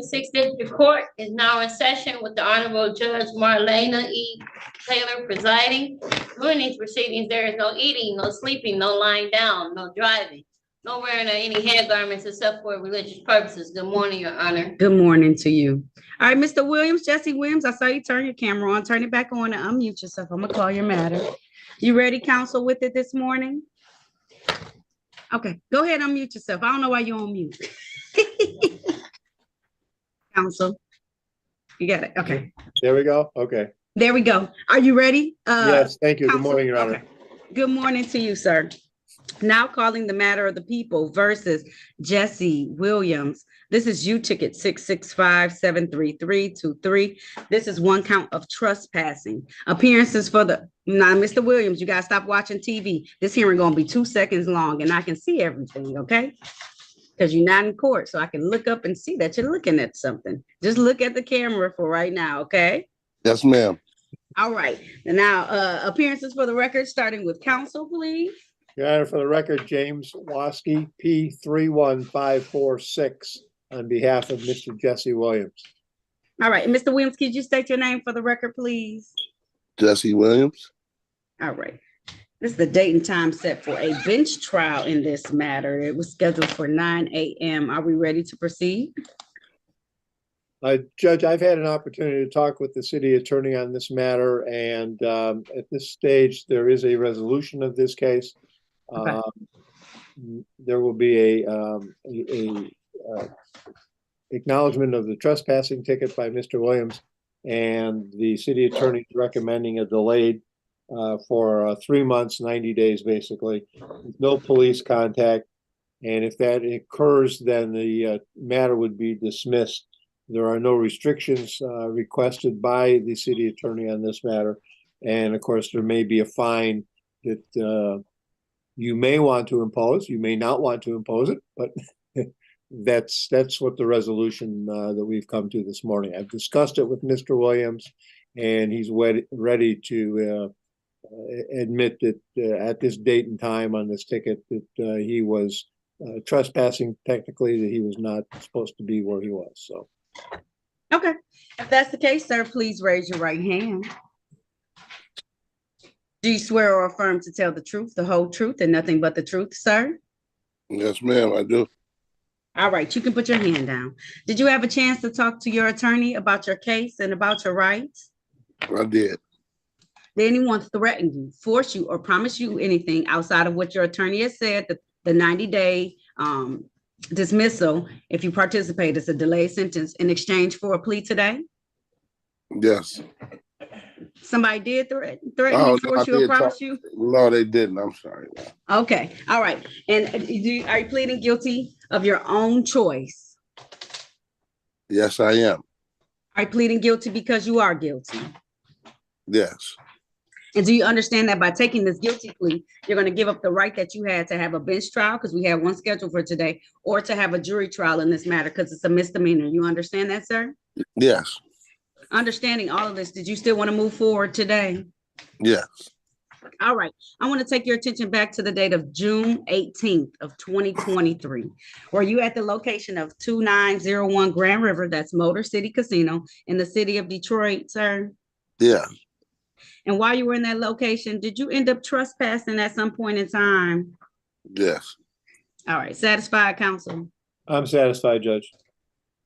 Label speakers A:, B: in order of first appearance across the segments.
A: Sixth District Court is now in session with the Honorable Judge Marlena E. Taylor presiding. During these proceedings, there is no eating, no sleeping, no lying down, no driving, no wearing of any hair garments except for religious purposes. Good morning, Your Honor.
B: Good morning to you. All right, Mr. Williams, Jesse Williams, I saw you turn your camera on. Turn it back on and unmute yourself. I'm gonna call your matter. You ready, counsel, with it this morning? Okay, go ahead, unmute yourself. I don't know why you're on mute. Counsel, you got it. Okay.
C: There we go. Okay.
B: There we go. Are you ready?
C: Yes, thank you. Good
B: counsel?
C: morning, Your Honor.
B: Okay. Good morning to you, sir. Now calling the matter of the people versus Jesse Williams. This is U ticket 665-73323. This is one count of trespassing. Appearances for the now, Mr. Williams, you gotta stop watching TV. This hearing gonna be 2 seconds long, and I can see everything, okay? Because you're not in court, so I can look up and see that you're looking at something. Just look at the camera for right now, okay?
D: Yes, ma'am.
B: All right. And now appearances for the record, starting with counsel, please.
C: Your Honor, for the record, James Waskey, P31546, on behalf of Mr. Jesse Williams.
B: All right. And Mr. Williams, could you state your name for the record, please?
D: Jesse Williams.
B: All right. This is the date and time set for a bench trial in this matter. It was scheduled for 9 a.m. Are we ready to proceed?
C: Judge, I've had an opportunity to talk with the city attorney on this matter, and at this stage, there is a resolution of this case.
B: Okay.
C: There will be a acknowledgement of the trespassing ticket by Mr. Williams, and the city attorney is recommending a delayed for 3 months, 90 days, basically, with no police contact. And if that occurs, then the matter would be dismissed. There are no restrictions requested by the city attorney on this matter. And of course, there may be a fine that you may want to impose. You may not want to impose it, but that's what the resolution that we've come to this morning. I've discussed it with Mr. Williams, and he's ready to admit that at this date and time on this ticket that he was trespassing, technically, that he was not supposed to be where he was. So.
B: Okay. If that's the case, sir, please raise your right hand. Do you swear or affirm to tell the truth, the whole truth, and nothing but the truth, sir?
D: Yes, ma'am, I do.
B: All right, you can put your hand down. Did you have a chance to talk to your attorney about your case and about your rights?
D: I did.
B: Did anyone threaten you, force you, or promise you anything outside of what your attorney has said, the 90-day dismissal, if you participate, it's a delayed sentence in exchange for a plea today?
D: Yes.
B: Somebody did threaten you, force you, or promise you?
D: No, they didn't. I'm sorry.
B: Okay. All right. And are you pleading guilty of your own choice?
D: Yes, I am.
B: Are you pleading guilty because you are guilty?
D: Yes.
B: And do you understand that by taking this guilty plea, you're going to give up the right that you had to have a bench trial, because we have one scheduled for today, or to have a jury trial in this matter because it's a misdemeanor? You understand that, sir?
D: Yes.
B: Understanding all of this, did you still want to move forward today?
D: Yes.
B: All right. I want to take your attention back to the date of June 18th of 2023. Were you at the location of 2901 Grand River, that's Motor City Casino, in the city of Detroit, sir?
D: Yeah.
B: And while you were in that location, did you end up trespassing at some point in time?
D: Yes.
B: All right. Satisfied, counsel?
C: I'm satisfied, Judge.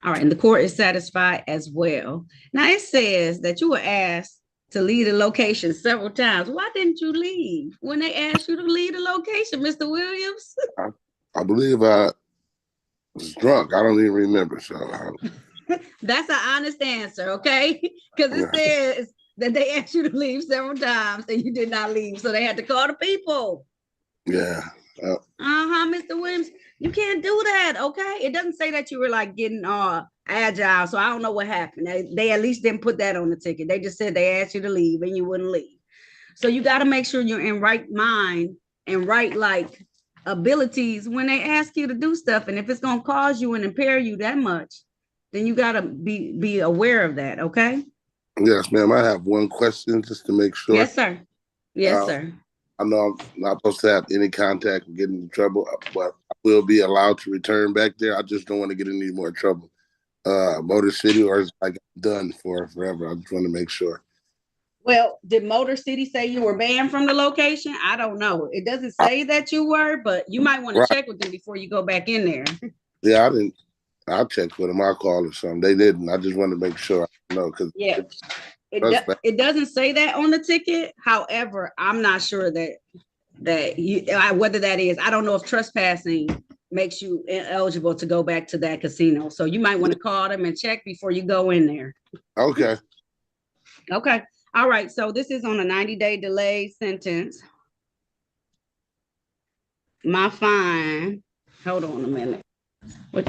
B: All right. And the court is satisfied as well. Now, it says that you were asked to leave the location several times. Why didn't you leave when they asked you to leave the location, Mr. Williams?
D: I believe I was drunk. I don't even remember. So
B: That's an honest answer, okay? Because it says that they asked you to leave several times and you did not leave. So they had to call the people.
D: Yeah.
B: Mr. Williams, you can't do that, okay? It doesn't say that you were like getting agile, so I don't know what happened. They at least didn't put that on the ticket. They just said they asked you to leave and you wouldn't leave. So you got to make sure you're in right mind and right like abilities when they ask you to do stuff. And if it's going to cause you and impair you that much, then you got to be aware of that, okay?
D: Yes, ma'am. I have one question just to make sure.
B: Yes, sir. Yes, sir.
D: I know I'm not supposed to have any contact and get into trouble, but I will be allowed to return back there. I just don't want to get in any more trouble. Motor City, or is like done for forever? I just want to make sure.
B: Well, did Motor City say you were banned from the location? I don't know. It doesn't say that you were, but you might want to
D: Right.
B: check with them before you go back in there.
D: Yeah, I didn't. I checked with them. I called or something. They didn't. I just wanted to make sure. I know because
B: Yeah,
D: trespass.
B: it doesn't say that on the ticket. However, I'm not sure whether that is. I don't know if trespassing makes you eligible to go back to that casino. So you might want to call them and check before you go in there.
D: Okay.
B: Okay. All right. So this is on a 90-day delay sentence. My fine. Hold on a minute. What?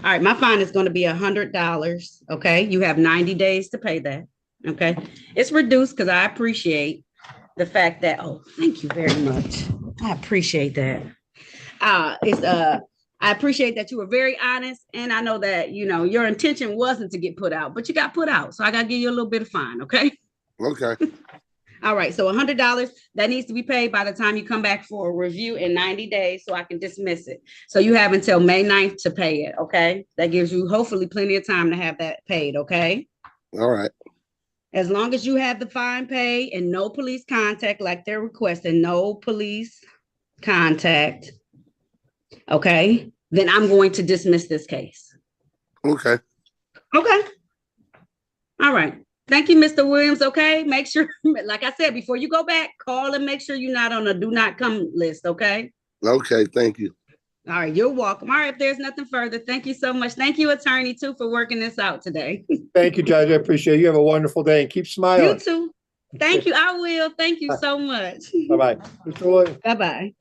B: All right, my fine is going to be $100. Okay, you have 90 days to pay that. Okay, it's reduced because I appreciate the fact that. Oh, thank you very much. I appreciate that. I appreciate that you were very honest, and I know that your intention wasn't to get put out, but you got put out, so I got to give you a little bit of fine. Okay.
D: Okay.
B: All right, so $100 that needs to be paid by the time you come back for a review in 90 days so I can dismiss it. So you have until May 9th to pay it, okay? That gives you hopefully plenty of time to have that paid, okay?
D: All right.
B: As long as you have the fine paid and no police contact like they're requesting, no police contact, okay? Then I'm going to dismiss this case.
D: Okay.
B: Okay. All right. Thank you, Mr. Williams. Okay. Make sure, like I said, before you go back, call and make sure you're not on a do not come list. Okay.
D: Okay. Thank you.
B: All right. You're welcome. All right. If there's nothing further, thank you so much. Thank you, attorney, too, for working this out today.
C: Thank you, Judge. I appreciate it. You have a wonderful day and keep
B: You
C: smiling.
B: too. Thank you. I will. Thank you so much.
C: Bye-bye. Mr. Williams.
B: Bye-bye.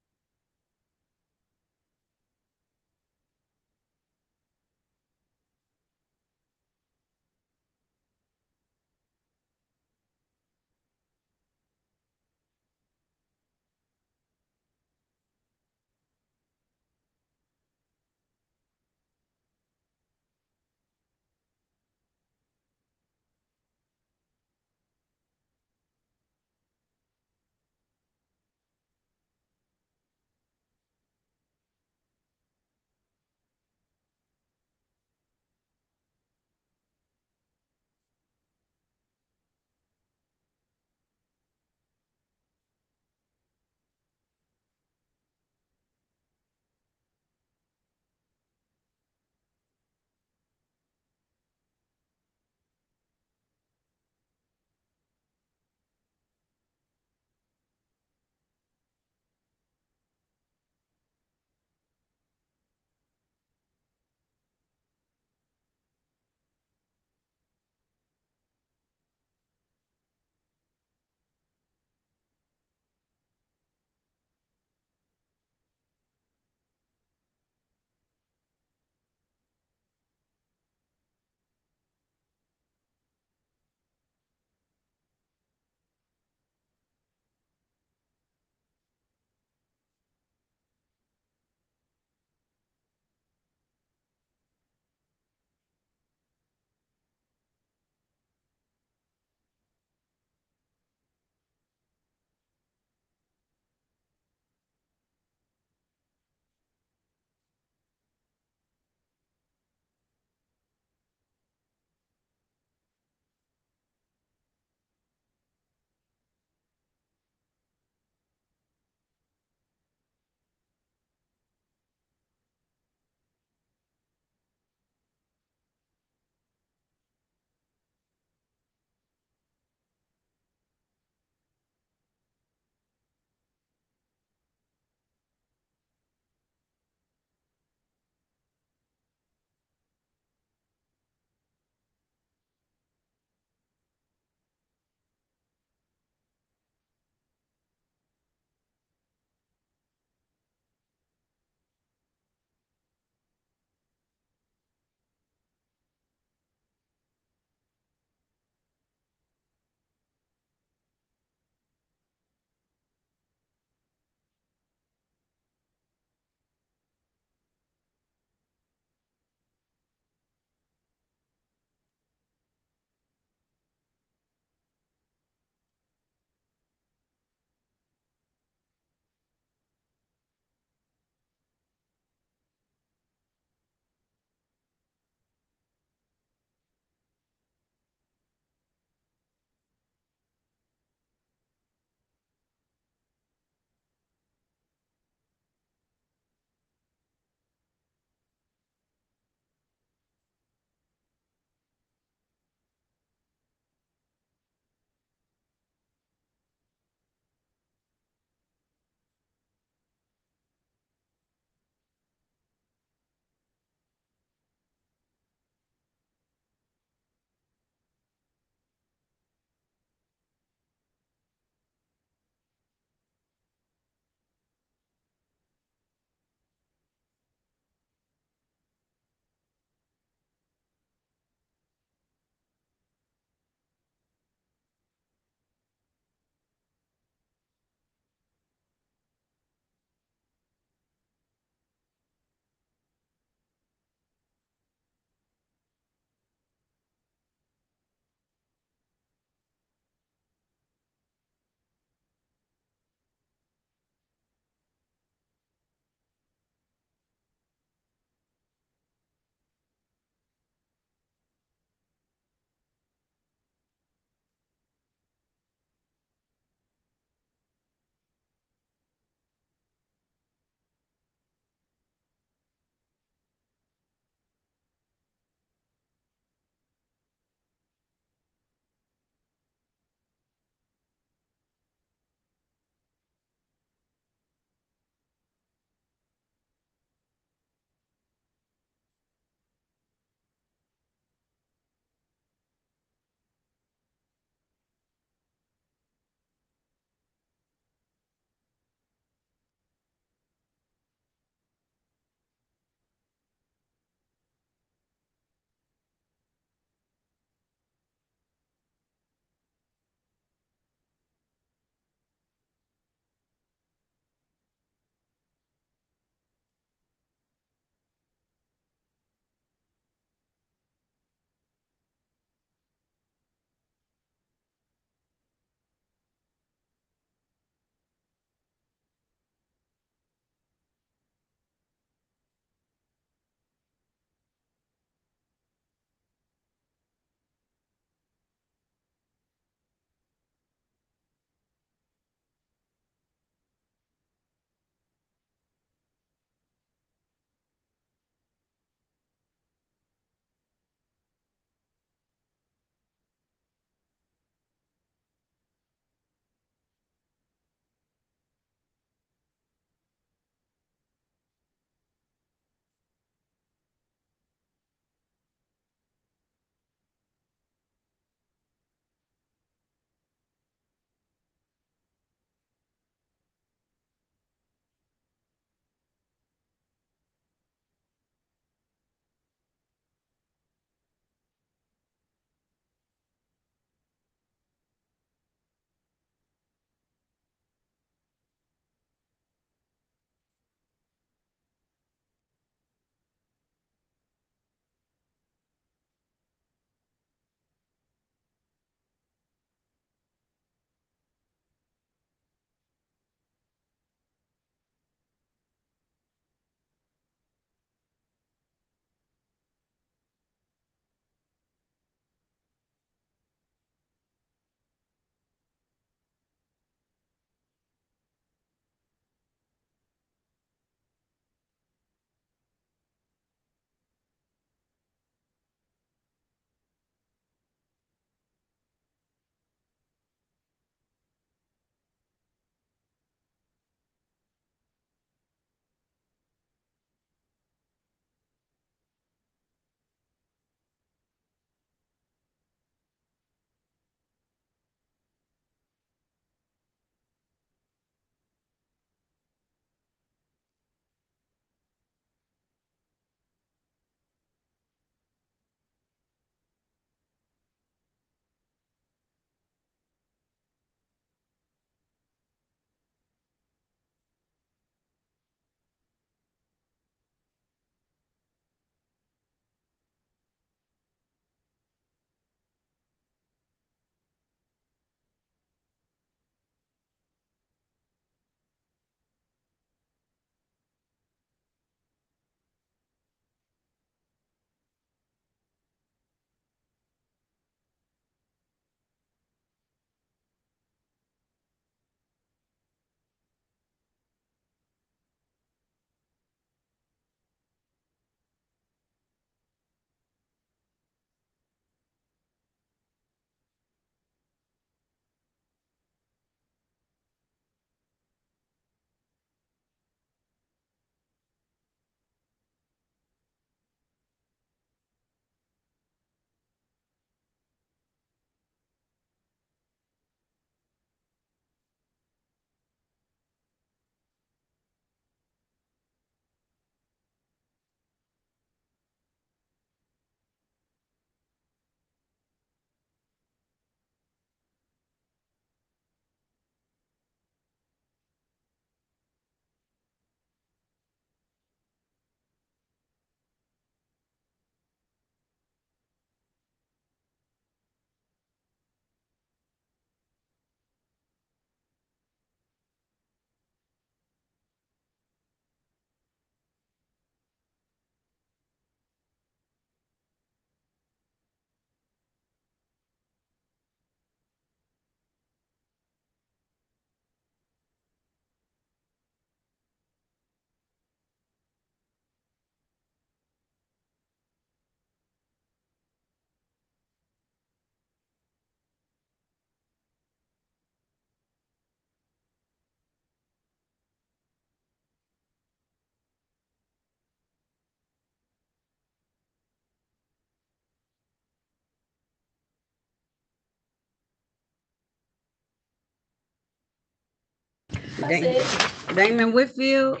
B: Damon Whitfield,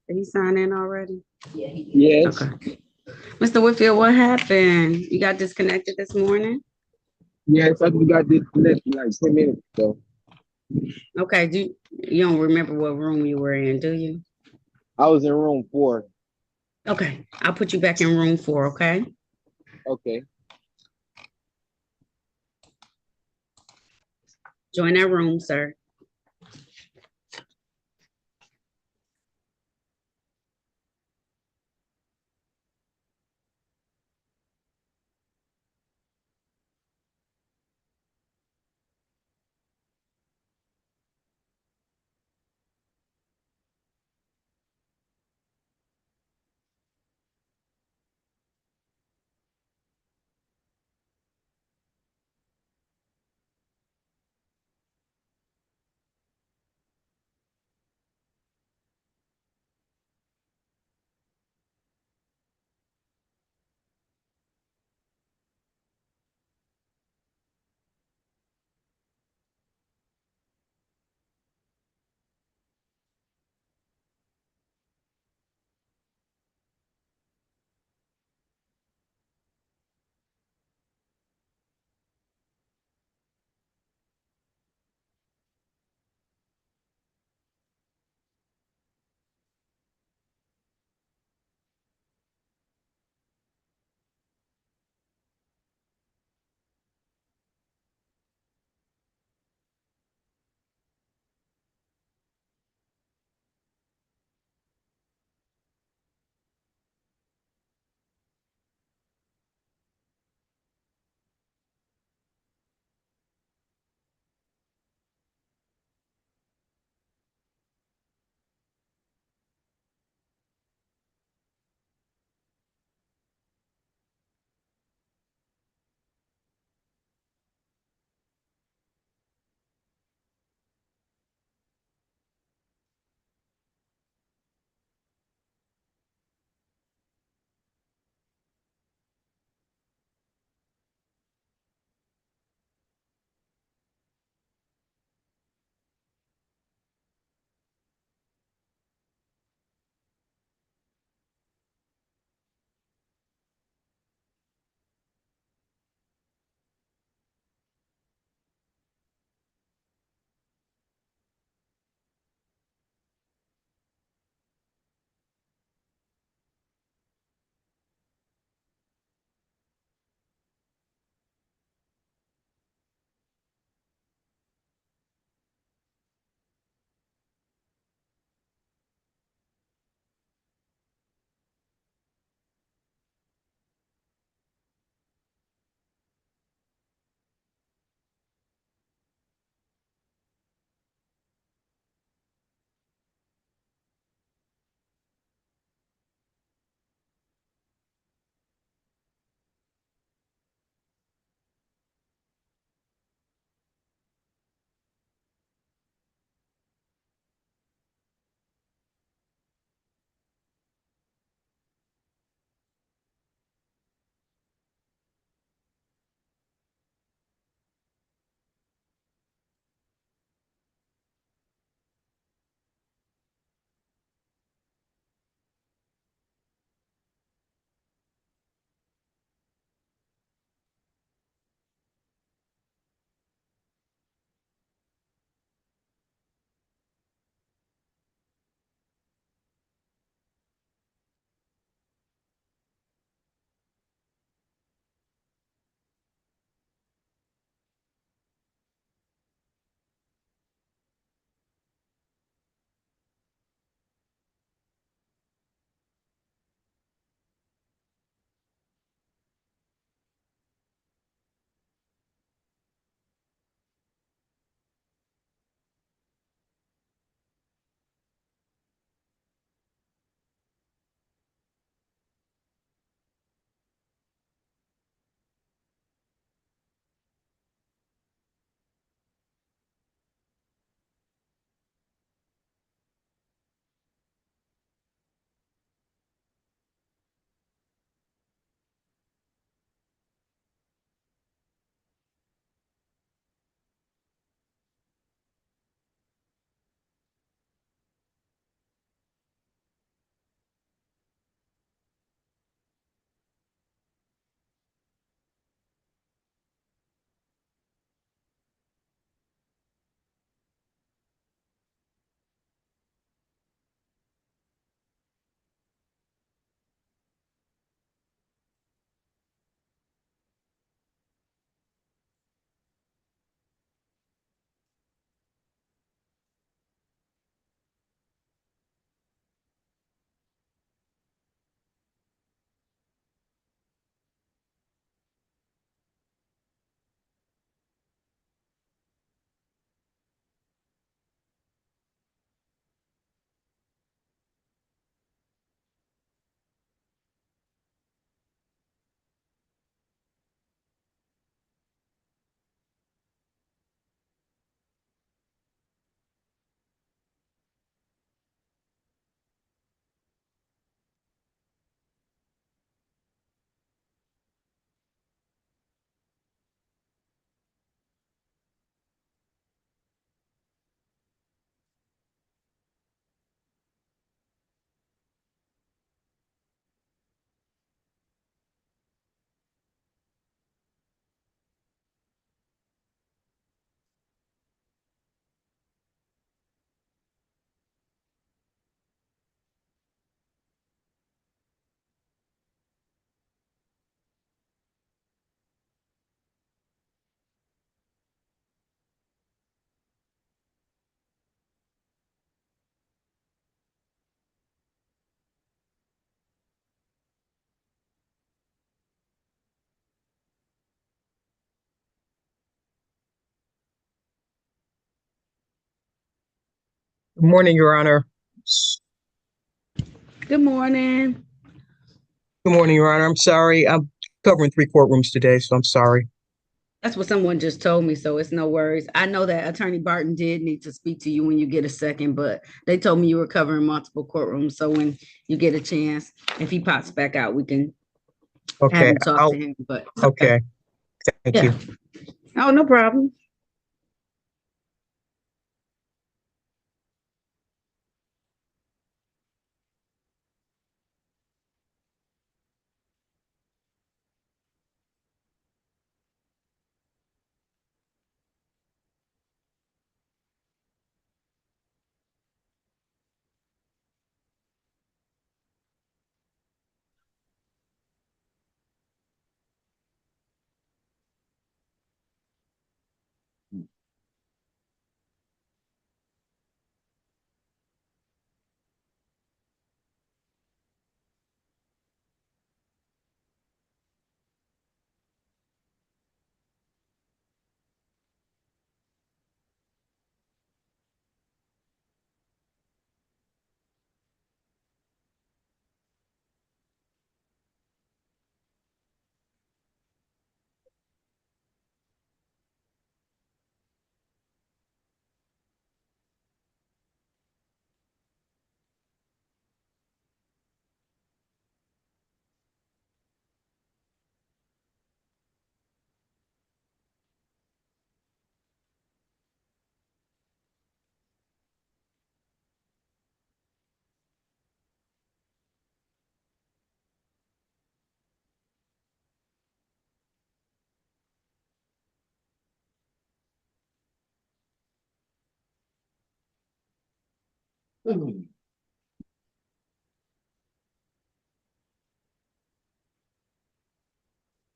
B: did he sign in already?
E: Yes.
B: Okay. Mr. Whitfield, what happened? You got disconnected this morning?
E: Yes, I just got disconnected like 10 minutes ago.
B: Okay, you don't remember what room you were in, do you?
E: I was in room 4.
B: Okay, I'll put you back in room 4, okay?
E: Okay.
B: Join that room, sir.
F: Good morning, Your Honor.
B: Good morning.
F: Good morning, Your Honor. I'm sorry. I'm covering 3 courtrooms today, so I'm sorry.
B: That's what someone just told me, so it's no worries. I know that Attorney Barton did need to speak to you when you get a second, but they told me you were covering multiple courtrooms. So when you get a chance, if he pops back out, we can have
F: Okay.
B: him talk to him. But
F: Okay. Thank
B: yeah.
F: you.
B: Oh, no problem.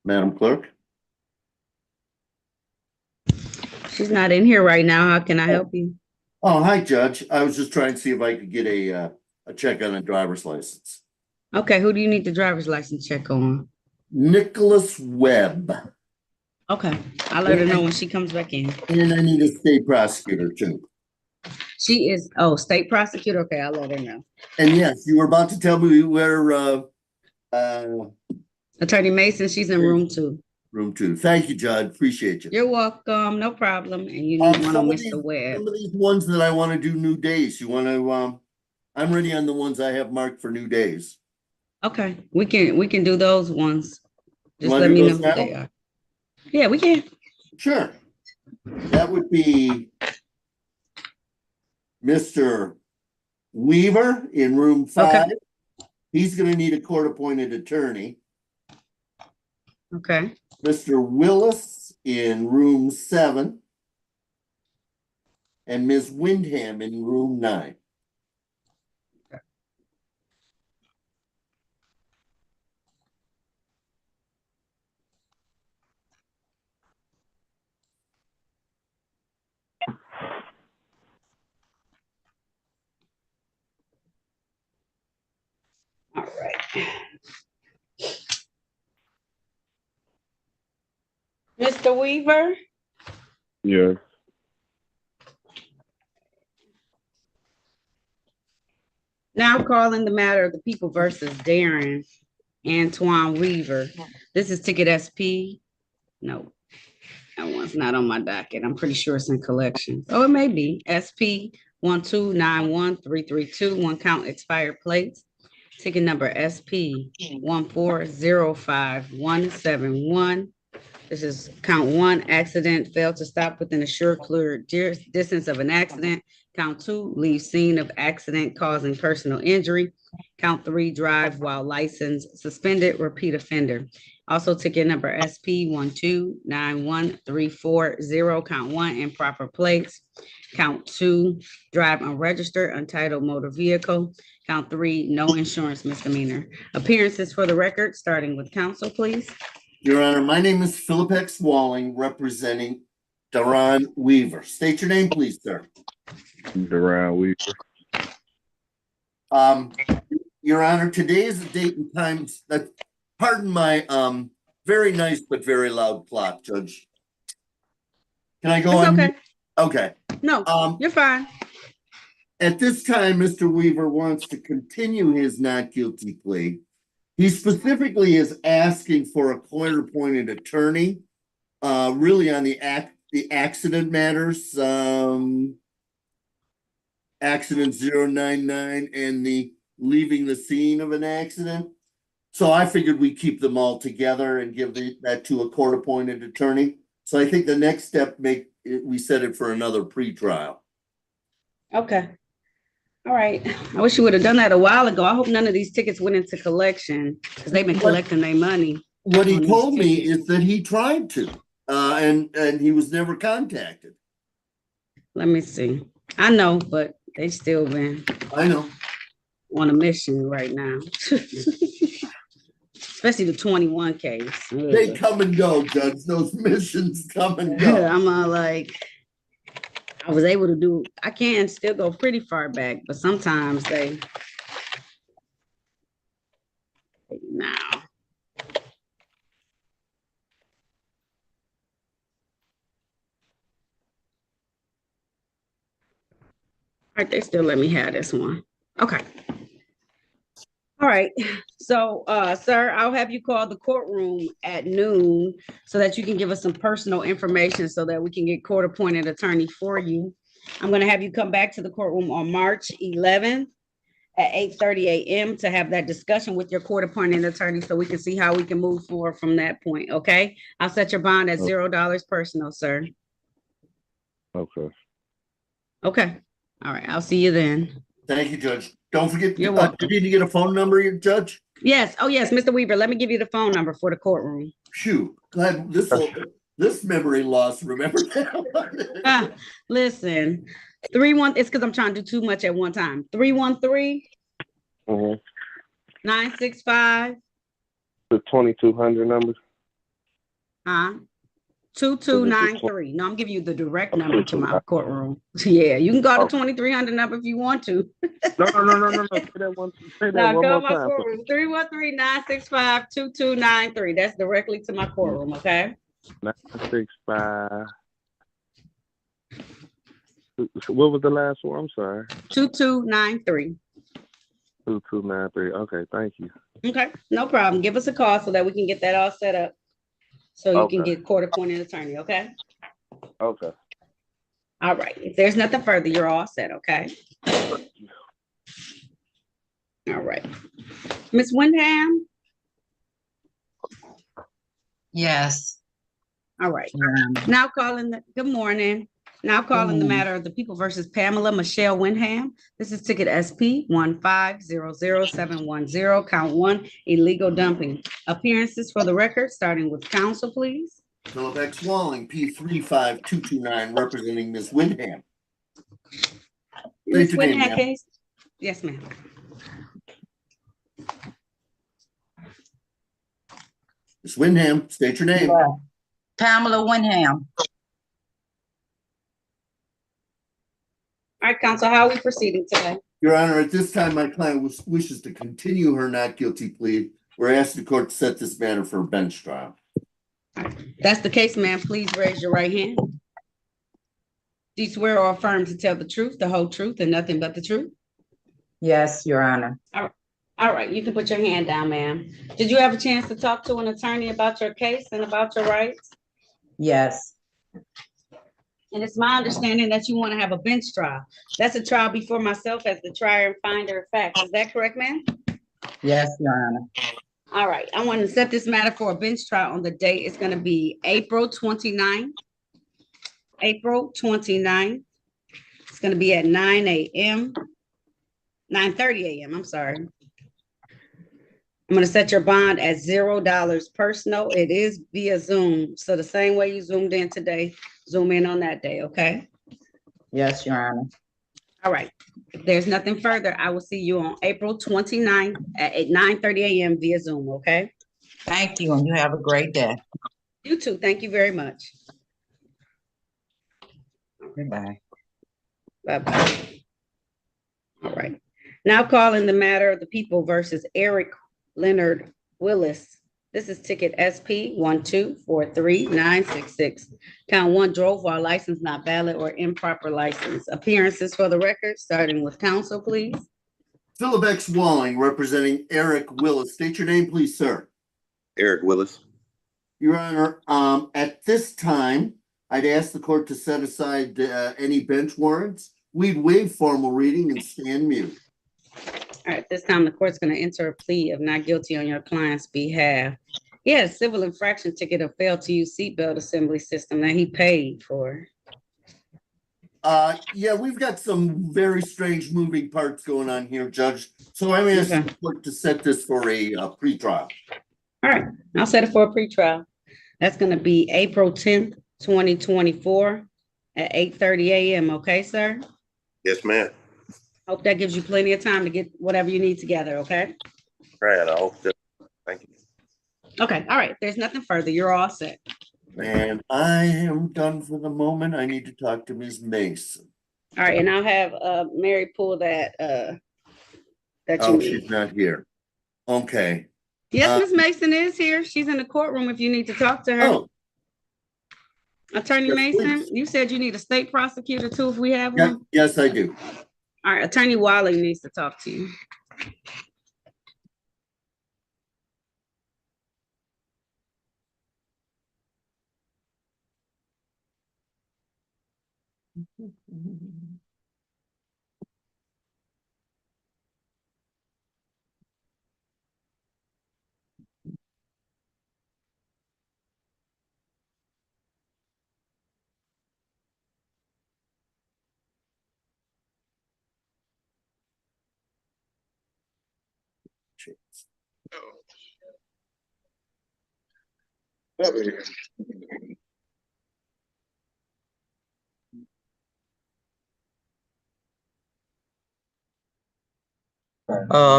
G: Madam Clerk?
B: She's not in here right now. How can I help you?
G: Oh, hi, Judge. I was just trying to see if I could get a check on a driver's license.
B: Okay, who do you need the driver's license check on?
G: Nicholas Webb.
B: Okay, I'll let her know when she comes back in.
G: And I need a state prosecutor too.
B: She is, state prosecutor. Okay, I'll let her know.
G: And yes, you were about to tell me where
B: Attorney Mason, she's in room 2.
G: room 2. Thank you, Judge. Appreciate you.
B: You're welcome. No problem. And you need one on Mr. Webb.
G: Some of these ones that I want to do new days. You want to I'm ready on the ones I have marked for new days.
B: Okay, we can do those ones.
G: You
B: Just
G: wanna
B: let
G: do
B: me know
G: those
B: who
G: now?
B: they are. Yeah, we can.
G: Sure. That would be Mr. Weaver in room 5.
B: Okay.
G: He's going to need a court-appointed attorney.
B: Okay.
G: Mr. Willis in room 7. And Ms. Windham in room 9.
B: All right. Mr. Weaver?
E: Yeah.
B: Now calling the matter of the people versus Darren Antoine Weaver. This is ticket SP. No, that one's not on my docket. I'm pretty sure it's in collections. Oh, it may be. SP 1291332, 1 count expired plates. Ticket number SP 1405171. This is count 1, accident, failed to stop within a sure clear distance of an accident. Count 2, leave scene of accident causing personal injury. Count 3, drive while license suspended, repeat offender. Also ticket number SP 1291340, count 1, improper plates. Count 2, drive unregistered, untitled motor vehicle. Count 3, no insurance misdemeanor. Appearances for the record, starting with counsel, please.
G: Your Honor, my name is Philip X. Walling, representing Daron Weaver. State your name, please, sir.
E: Daron Weaver.
G: Your Honor, today is the date and time that, pardon my very nice but very loud clock, Judge. Can I go
B: It's
G: on?
B: okay.
G: Okay.
B: No, you're fine.
G: At this time, Mr. Weaver wants to continue his not guilty plea. He specifically is asking for a court-appointed attorney, really on the accident matters, accident 099 and the leaving the scene of an accident. So I figured we keep them all together and give that to a court-appointed attorney. So I think the next step, we set it for another pre-trial.
B: Okay. All right. I wish you would have done that a while ago. I hope none of these tickets went into collection because they've been collecting their money.
G: What he
B: on these
G: told me
B: tickets.
G: is that he tried to, and he was never contacted.
B: Let me see. I know, but they still been
G: I know.
B: on a mission right now. Especially the 21 case.
G: They come and go, Judge. Those missions come and go.
B: I'm like, I was able to do, I can still go pretty far back, but sometimes they now. All right, they still let me have this one. Okay. All right, so, sir, I'll have you call the courtroom at noon so that you can give us some personal information so that we can get court-appointed attorney for you. I'm gonna have you come back to the courtroom on March 11th at 8:30 a.m. to have that discussion with your court-appointed attorney so we can see how we can move forward from that point, okay? I'll set your bond at $0 personal, sir.
D: Okay.
B: Okay, all right, I'll see you then.
G: Thank you, Judge. Don't forget,
B: You're welcome.
G: did you get a phone number, Judge?
B: Yes, oh yes, Mr. Weaver, let me give you the phone number for the courtroom.
G: Phew, glad this memory loss, remember that?
B: Listen, 31, it's because I'm trying to do too much at one time. 313
D: Mm-hmm.
B: 965
D: The 2200 number.
B: 2293. No, I'm giving you the direct number to my courtroom. Yeah, you can call the 2300 number if you want to.
D: No. Say that one
B: Now
D: more
B: call my
D: time.
B: courtroom 313-965-2293. That's directly to my courtroom, okay?
D: 965. What was the last one? I'm sorry.
B: 2293.
D: 2293. Okay, thank you.
B: Okay, no problem. Give us a call so that we can get that all set up. So you can
D: Okay.
B: get court-appointed attorney, okay?
D: Okay.
B: All right. If there's nothing further, you're all set, okay? All right. Ms. Wyndham?
H: Yes.
B: All right. Now calling good morning. Now calling the matter of the people versus Pamela Michelle Wyndham. This is ticket SP 1500710, count 1, illegal dumping. Appearances for the record, starting with counsel, please.
G: Philip X. Walling, P35229, representing Ms. Wyndham.
B: Ms.
G: State your name,
B: Wyndham
G: ma'am.
B: case? Yes, ma'am.
G: Ms. Wyndham, state your name.
H: Yeah. Pamela Wyndham.
B: All right, counsel, how are we proceeding today?
G: Your Honor, at this time, my client wishes to continue her not guilty plea. We're asking the court to set this matter for a bench trial.
B: That's the case, ma'am. Please raise your right hand. Do you swear or affirm to tell the truth, the whole truth, and nothing but the truth?
H: Yes, Your Honor.
B: All right, you can put your hand down, ma'am. Did you have a chance to talk to an attorney about your case and about your rights?
H: Yes.
B: And it's my understanding that you want to have a bench trial. That's a trial before myself as the trier and finder of facts. Is that correct, ma'am?
H: Yes, Your Honor.
B: All right, I want to set this matter for a bench trial on the date. It's going to be April 29th. April 29th. It's going to be at 9 a.m. 9:30 a.m. I'm sorry. I'm going to set your bond at $0 personal. It is via Zoom. So the same way you zoomed in today, zoom in on that day, okay?
H: Yes, Your Honor.
B: All right. If there's nothing further, I will see you on April 29th at 9:30 a.m. via Zoom, okay?
H: Thank you, and you have a great day.
B: You too. Thank you very much.
H: Goodbye.
B: Bye-bye. All right. Now calling the matter of the people versus Eric Leonard Willis. This is ticket SP 1243966. Count one, drove while license not valid or improper license. Appearances for the record, starting with counsel, please.
G: Philip X. Walling, representing Eric Willis. State your name, please, sir.
I: Eric Willis.
G: Your Honor, at this time, I'd ask the court to set aside any bench warrants. We'd waive formal reading and stand mute.
B: All right, this time the court's gonna enter a plea of not guilty on your client's behalf. He had a civil infraction ticket of failed to use seatbelt assembly system that he paid for.
G: Yeah, we've got some very strange moving parts going on here, Judge. So I'm asking
B: Okay.
G: the court to set this for a pretrial.
B: All right, I'll set it for a pretrial. That's gonna be April 10th, 2024 at 8:30 a.m. Okay, sir?
I: Yes, ma'am.
B: Hope that gives you plenty of time to get whatever you need together, okay?
I: Right. I hope that. Thank you.
B: Okay, all right, there's nothing further. You're all set.
G: And I am done for the moment. I need to talk to Ms. Mason.
B: All right, and I'll have Mary pull that that you
G: Oh,
B: need.
G: she's not here. Okay.
B: Yes, Miss Mason is here. She's in the courtroom if you need to talk to her.
G: Oh,
B: Attorney
G: yes,
B: Mason,
G: please.
B: you said you need a state prosecutor too if we have
G: yeah,
B: one.
G: yes, I do.
B: All right, Attorney Wiley needs to talk to you.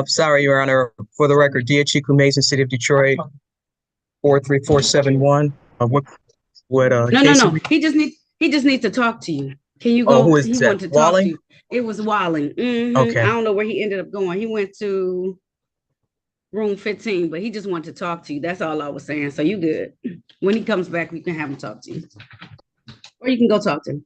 F: Sorry, Your Honor. For the record, Dia Chiku Mason, City of Detroit, 43471. What
B: No,
F: case?
B: no. He just needs to talk to you. Can you
F: Oh,
B: go?
F: who is
B: He
F: that?
B: wanted to talk to
F: Walling?
B: you. It was Walling.
F: Okay.
B: I don't know where he ended up going. He went to room 15, but he just wanted to talk to you. That's all I was saying. So you good. When he comes back, we can have him talk to you. Or you can go talk to him.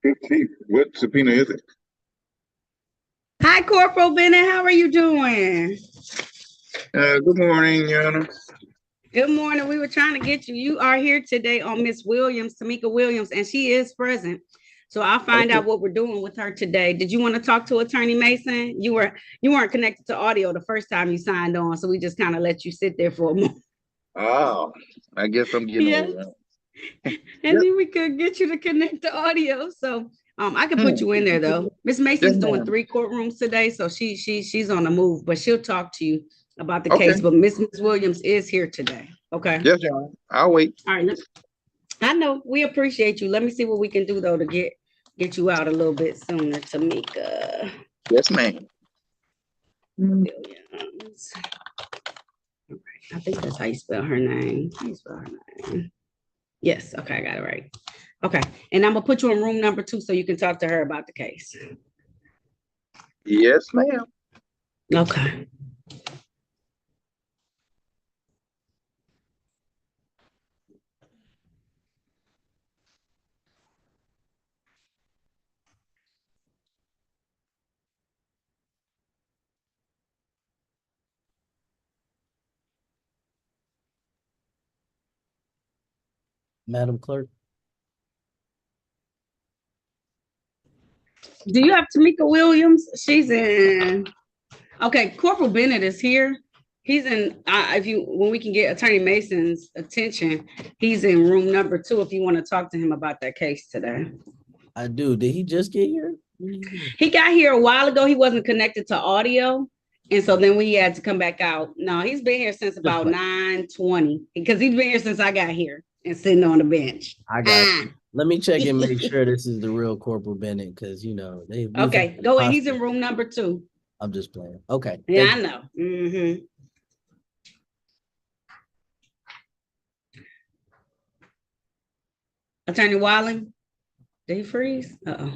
E: Good chief. What subpoena is it?
B: Hi, Corporal Bennett. How are you doing?
E: Good morning, Your Honor.
B: Good morning. We were trying to get you. You are here today on Miss Williams, Tamika Williams, and she is present. So I'll find out what we're doing with her today. Did you want to talk to Attorney Mason? You weren't connected to audio the first time you signed on, so we just kind of let you sit there for a moment.
E: Oh, I guess I'm getting
B: Yeah.
E: over it.
B: And then we could get you to connect the audio. So I can put you in there though. Miss Mason's
E: Yes,
B: doing
E: ma'am.
B: 3 courtrooms today, so she's on the move, but she'll talk to you about the
E: Okay.
B: case. But Miss Williams is here today. Okay.
E: Yes, Your Honor. I'll wait.
B: All right. I know we appreciate you. Let me see what we can do though to get you out a little bit sooner, Tamika
E: Yes, ma'am.
B: Williams. I think that's how you spell her name. How you spell her name? Yes. Okay, I got it right. Okay, and I'm gonna put you in room number 2 so you can talk to her about the case.
E: Yes, ma'am.
B: Okay.
J: Madam Clerk.
B: Do you have Tamika Williams? She's in. Okay, Corporal Bennett is here. He's in. If you when we can get Attorney Mason's attention, he's in room number 2. If you want to talk to him about that case today.
J: I do. Did he just get here?
B: He got here a while ago. He wasn't connected to audio. And so then we had to come back out. No, he's been here since about 9:20 because he's been here since I got here and sitting on the bench.
J: I got you. Let me check and make sure this is the real Corporal Bennett because, you know,
B: okay, go ahead. He's in room number 2.
J: I'm just playing. Okay.
B: Yeah, I know. Mm-hmm. Attorney Walling, did he freeze? Uh-oh.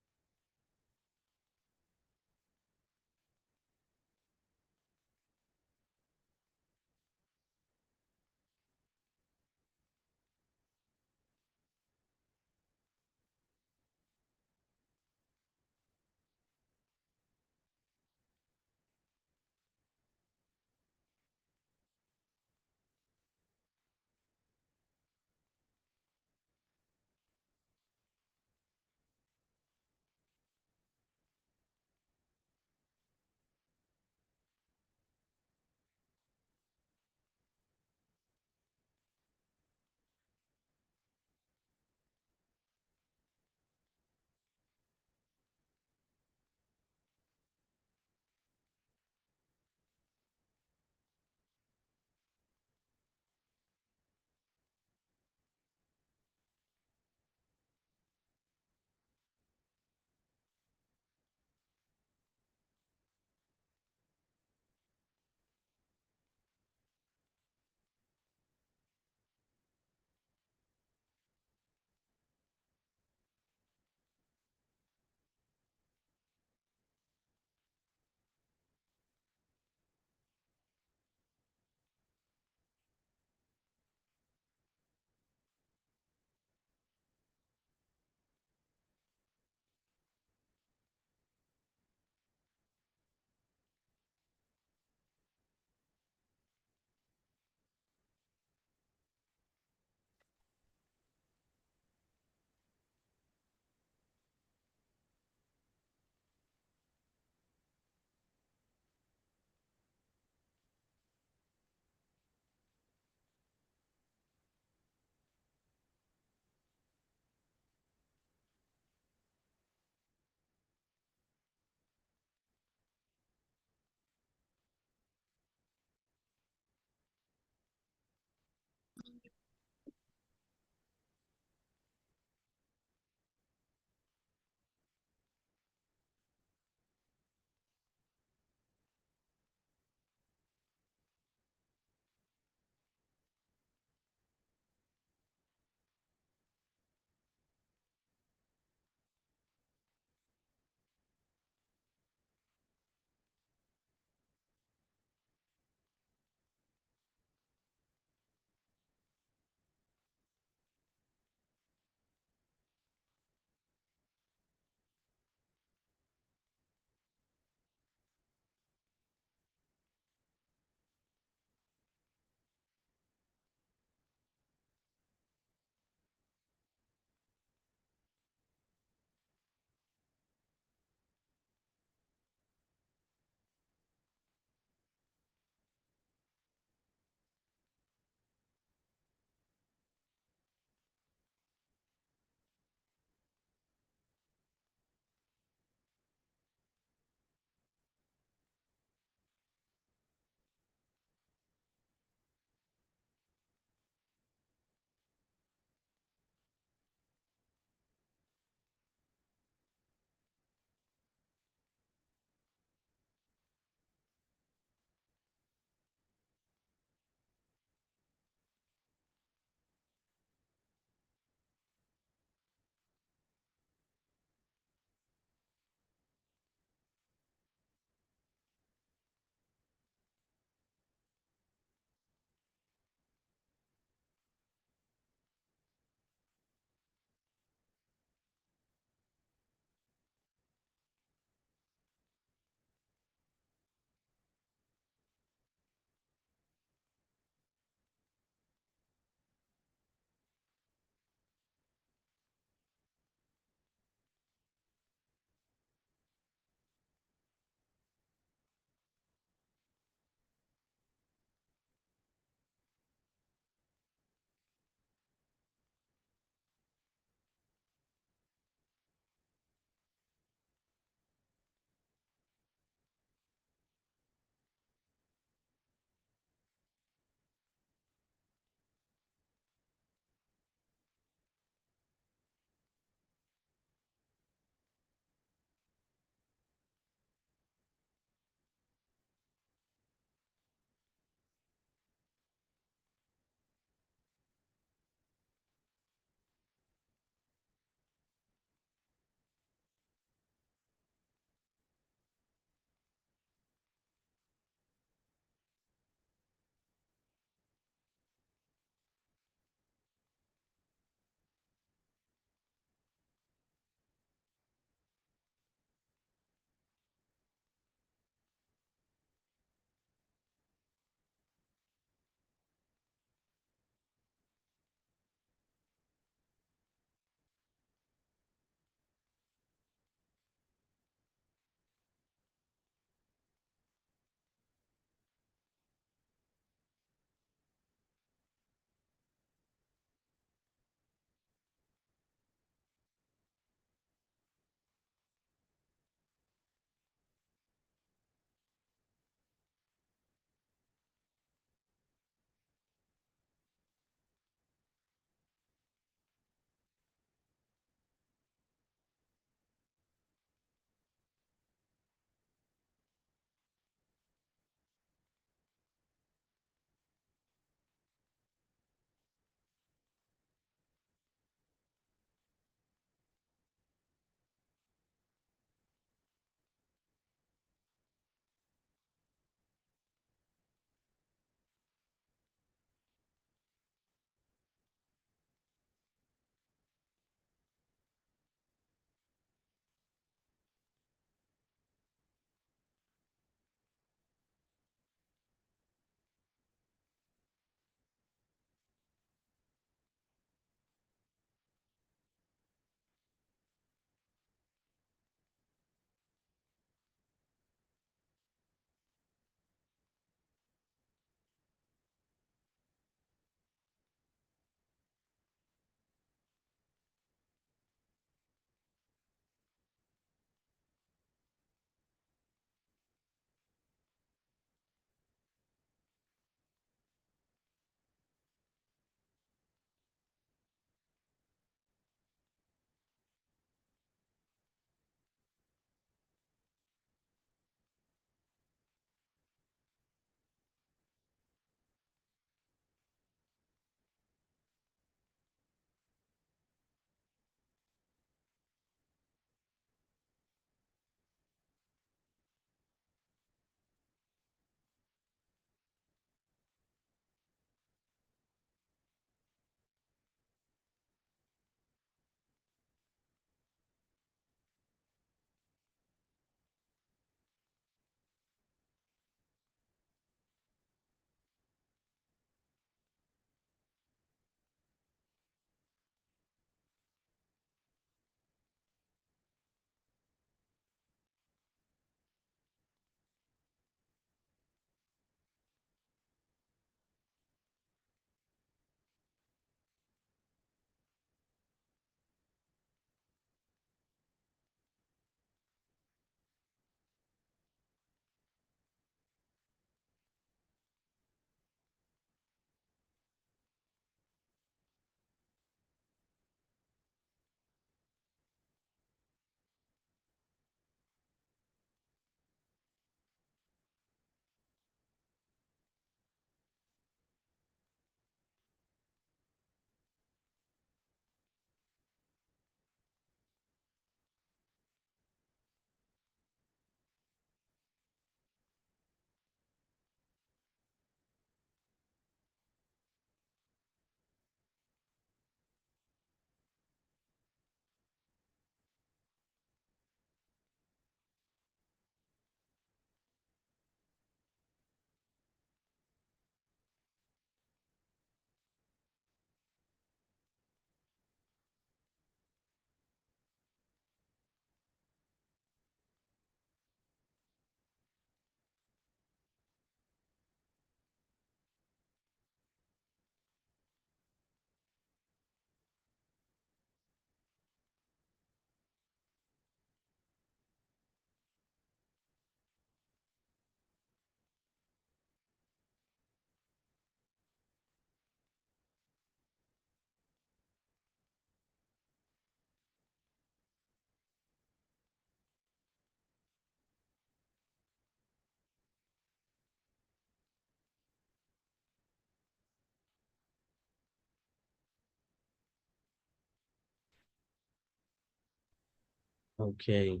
J: Okay.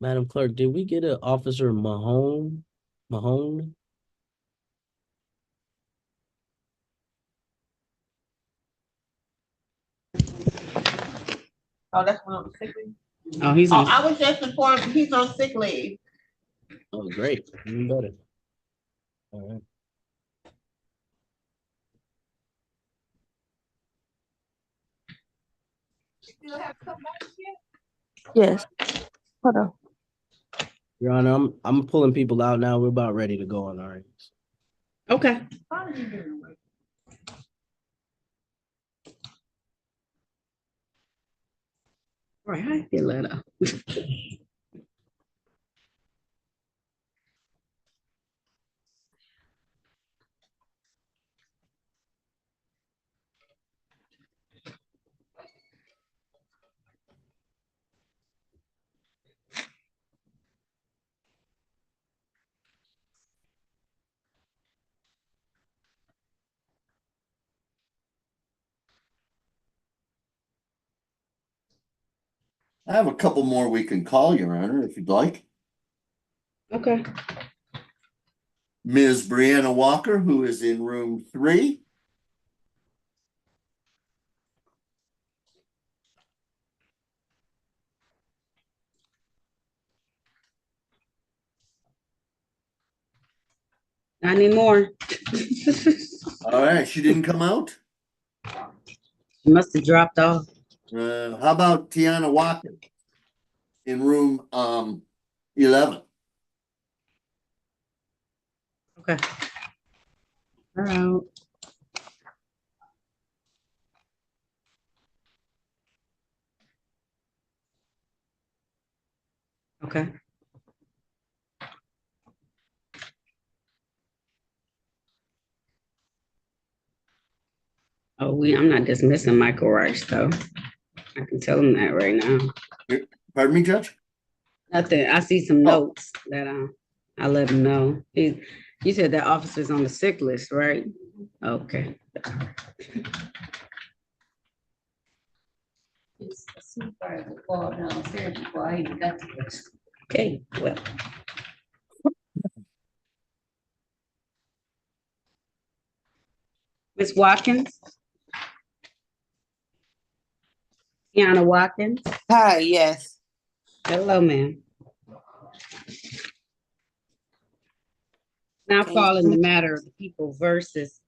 J: Madam Clerk, did we get an Officer Mahone? Mahone?
K: Oh, that's one on sick leave.
B: Oh, he's
K: Oh,
B: on.
K: I was just informed he's on sick leave.
J: Oh, great. Even better. All right.
K: Yes. Hold on.
J: Your Honor, I'm pulling people out now. We're about ready to go on our ends.
B: Okay. All right, how you feel later?
G: I have a couple more we can call, Your Honor, if you'd like.
B: Okay.
G: Ms. Brianna Walker, who is in room 3.
B: Not anymore.
G: All right, she didn't come out.
B: She must have dropped off.
G: How about Tiana Watkins in room 11?
B: Okay. All right. Okay. Oh, I'm not dismissing Michael Rice though. I can tell him that right now.
G: Pardon me, Judge?
B: Nothing. I see some notes that I let him know. You said that officer's on the sick list, right? Okay. Okay, well. Ms. Watkins? Tiana Watkins?
K: Hi, yes.
B: Hello, ma'am. Now calling the matter of the people versus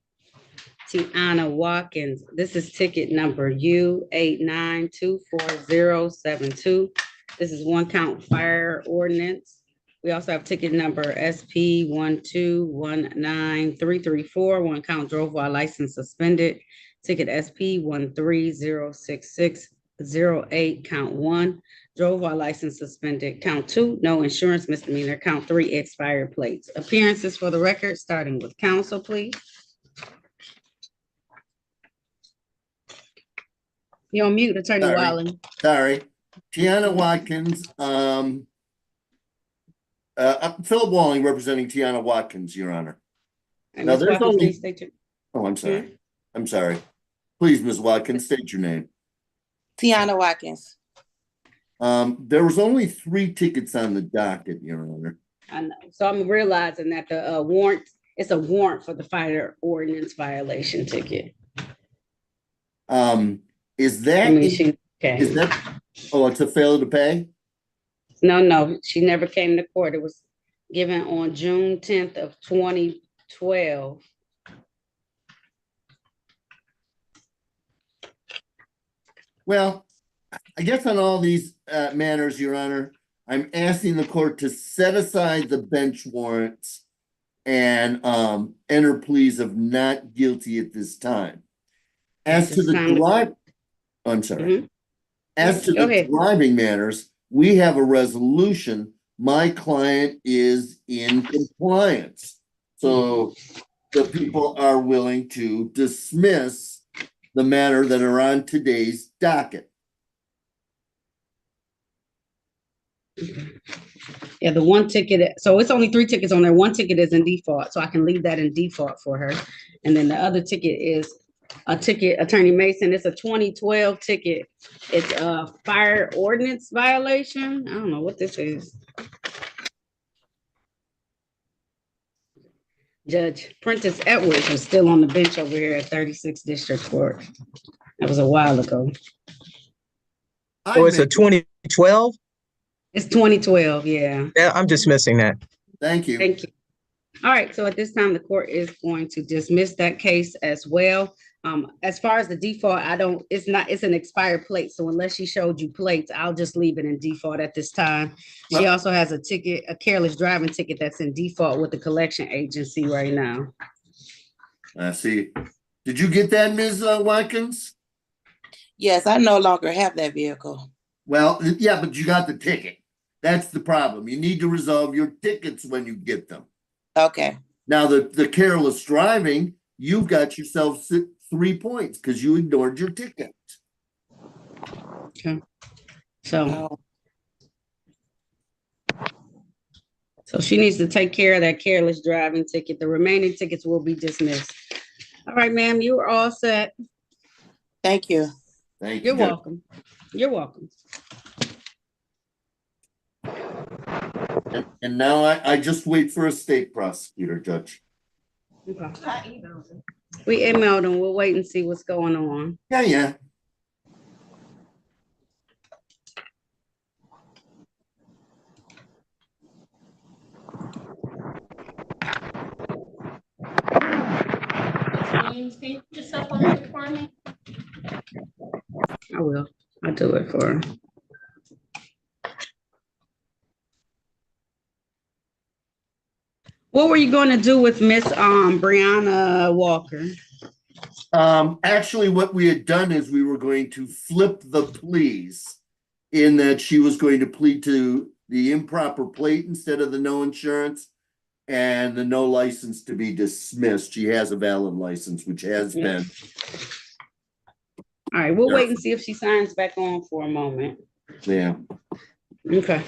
B: Tiana Watkins. This is ticket number U89247072. This is one count fire ordinance. We also have ticket number SP1219334, one count drove while license suspended. Ticket SP1306608, count 1, drove while license suspended. Count 2, no insurance misdemeanor. Count 3, expired plates. Appearances for the record, starting with counsel, please. You're on mute, Attorney Wallen.
G: Sorry. Tiana Watkins, Philip Walling representing Tiana Watkins, Your Honor.
B: And
G: Now,
B: Ms.
G: there's
B: Watkins,
G: only-
B: please state your-
G: Oh, I'm sorry. I'm sorry. Please, Ms. Watkins, state your name.
K: Tiana Watkins.
G: There was only 3 tickets on the docket, Your Honor.
B: I know. So I'm realizing that the warrant, it's a warrant for the fire ordinance violation ticket.
G: Is that,
B: I mean,
G: is that, oh, it's a failure to pay?
B: No, she never came to court. It was given on June 10th of 2012.
G: Well, I guess on all these matters, Your Honor, I'm asking the court to set aside the bench warrants and enter pleas of not guilty at this time. As to the drive, I'm sorry. As to the driving matters, we have a resolution. My client is in compliance. So the people are willing to dismiss the matter that are on today's docket.
B: Yeah, the one ticket, so it's only 3 tickets on there. One ticket is in default, so I can leave that in default for her. And then the other ticket is a ticket, Attorney Mason. It's a 2012 ticket. It's a fire ordinance violation. I don't know what this is. Judge Prentice Edwards is still on the bench over here at 36 District Court. That was a while ago.
F: So it's a 2012?
B: It's 2012, yeah.
F: Yeah, I'm dismissing that.
G: Thank you.
B: Thank you. All right, so at this time, the court is going to dismiss that case as well. As far as the default, it's an expired plate. So unless she showed you plates, I'll just leave it in default at this time. She
G: Well-
B: also has a ticket, a careless driving ticket that's in default with the collection agency right now.
G: I see. Did you get that, Ms. Watkins?
K: Yes, I no longer have that vehicle.
G: Well, yeah, but you got the ticket. That's the problem. You need to resolve your tickets when you get them.
K: Okay.
G: Now, the careless driving, you've got yourself 3 points because you ignored your ticket.
B: Okay. So
K: Oh,
B: she needs to take care of that careless driving ticket. The remaining tickets will be dismissed. All right, ma'am, you are all set.
K: thank you.
G: Thank
B: You're
G: you. Judge.
B: welcome. You're welcome.
G: And now I just wait for a state prosecutor, Judge.
B: Okay. We emailed them. We'll wait and see what's going on.
G: Yeah.
A: Williams, can you put yourself on mute for me?
B: I will. I'll do it for her. What were you going to do with Miss Brianna Walker?
G: Actually, what we had done is we were going to flip the pleas in that she was going to plead to the improper plate instead of the no insurance and the no license to be dismissed. She has a valid license, which has been.
B: All right, we'll wait and see if she signs back on for a moment.
G: Yeah.
B: Okay.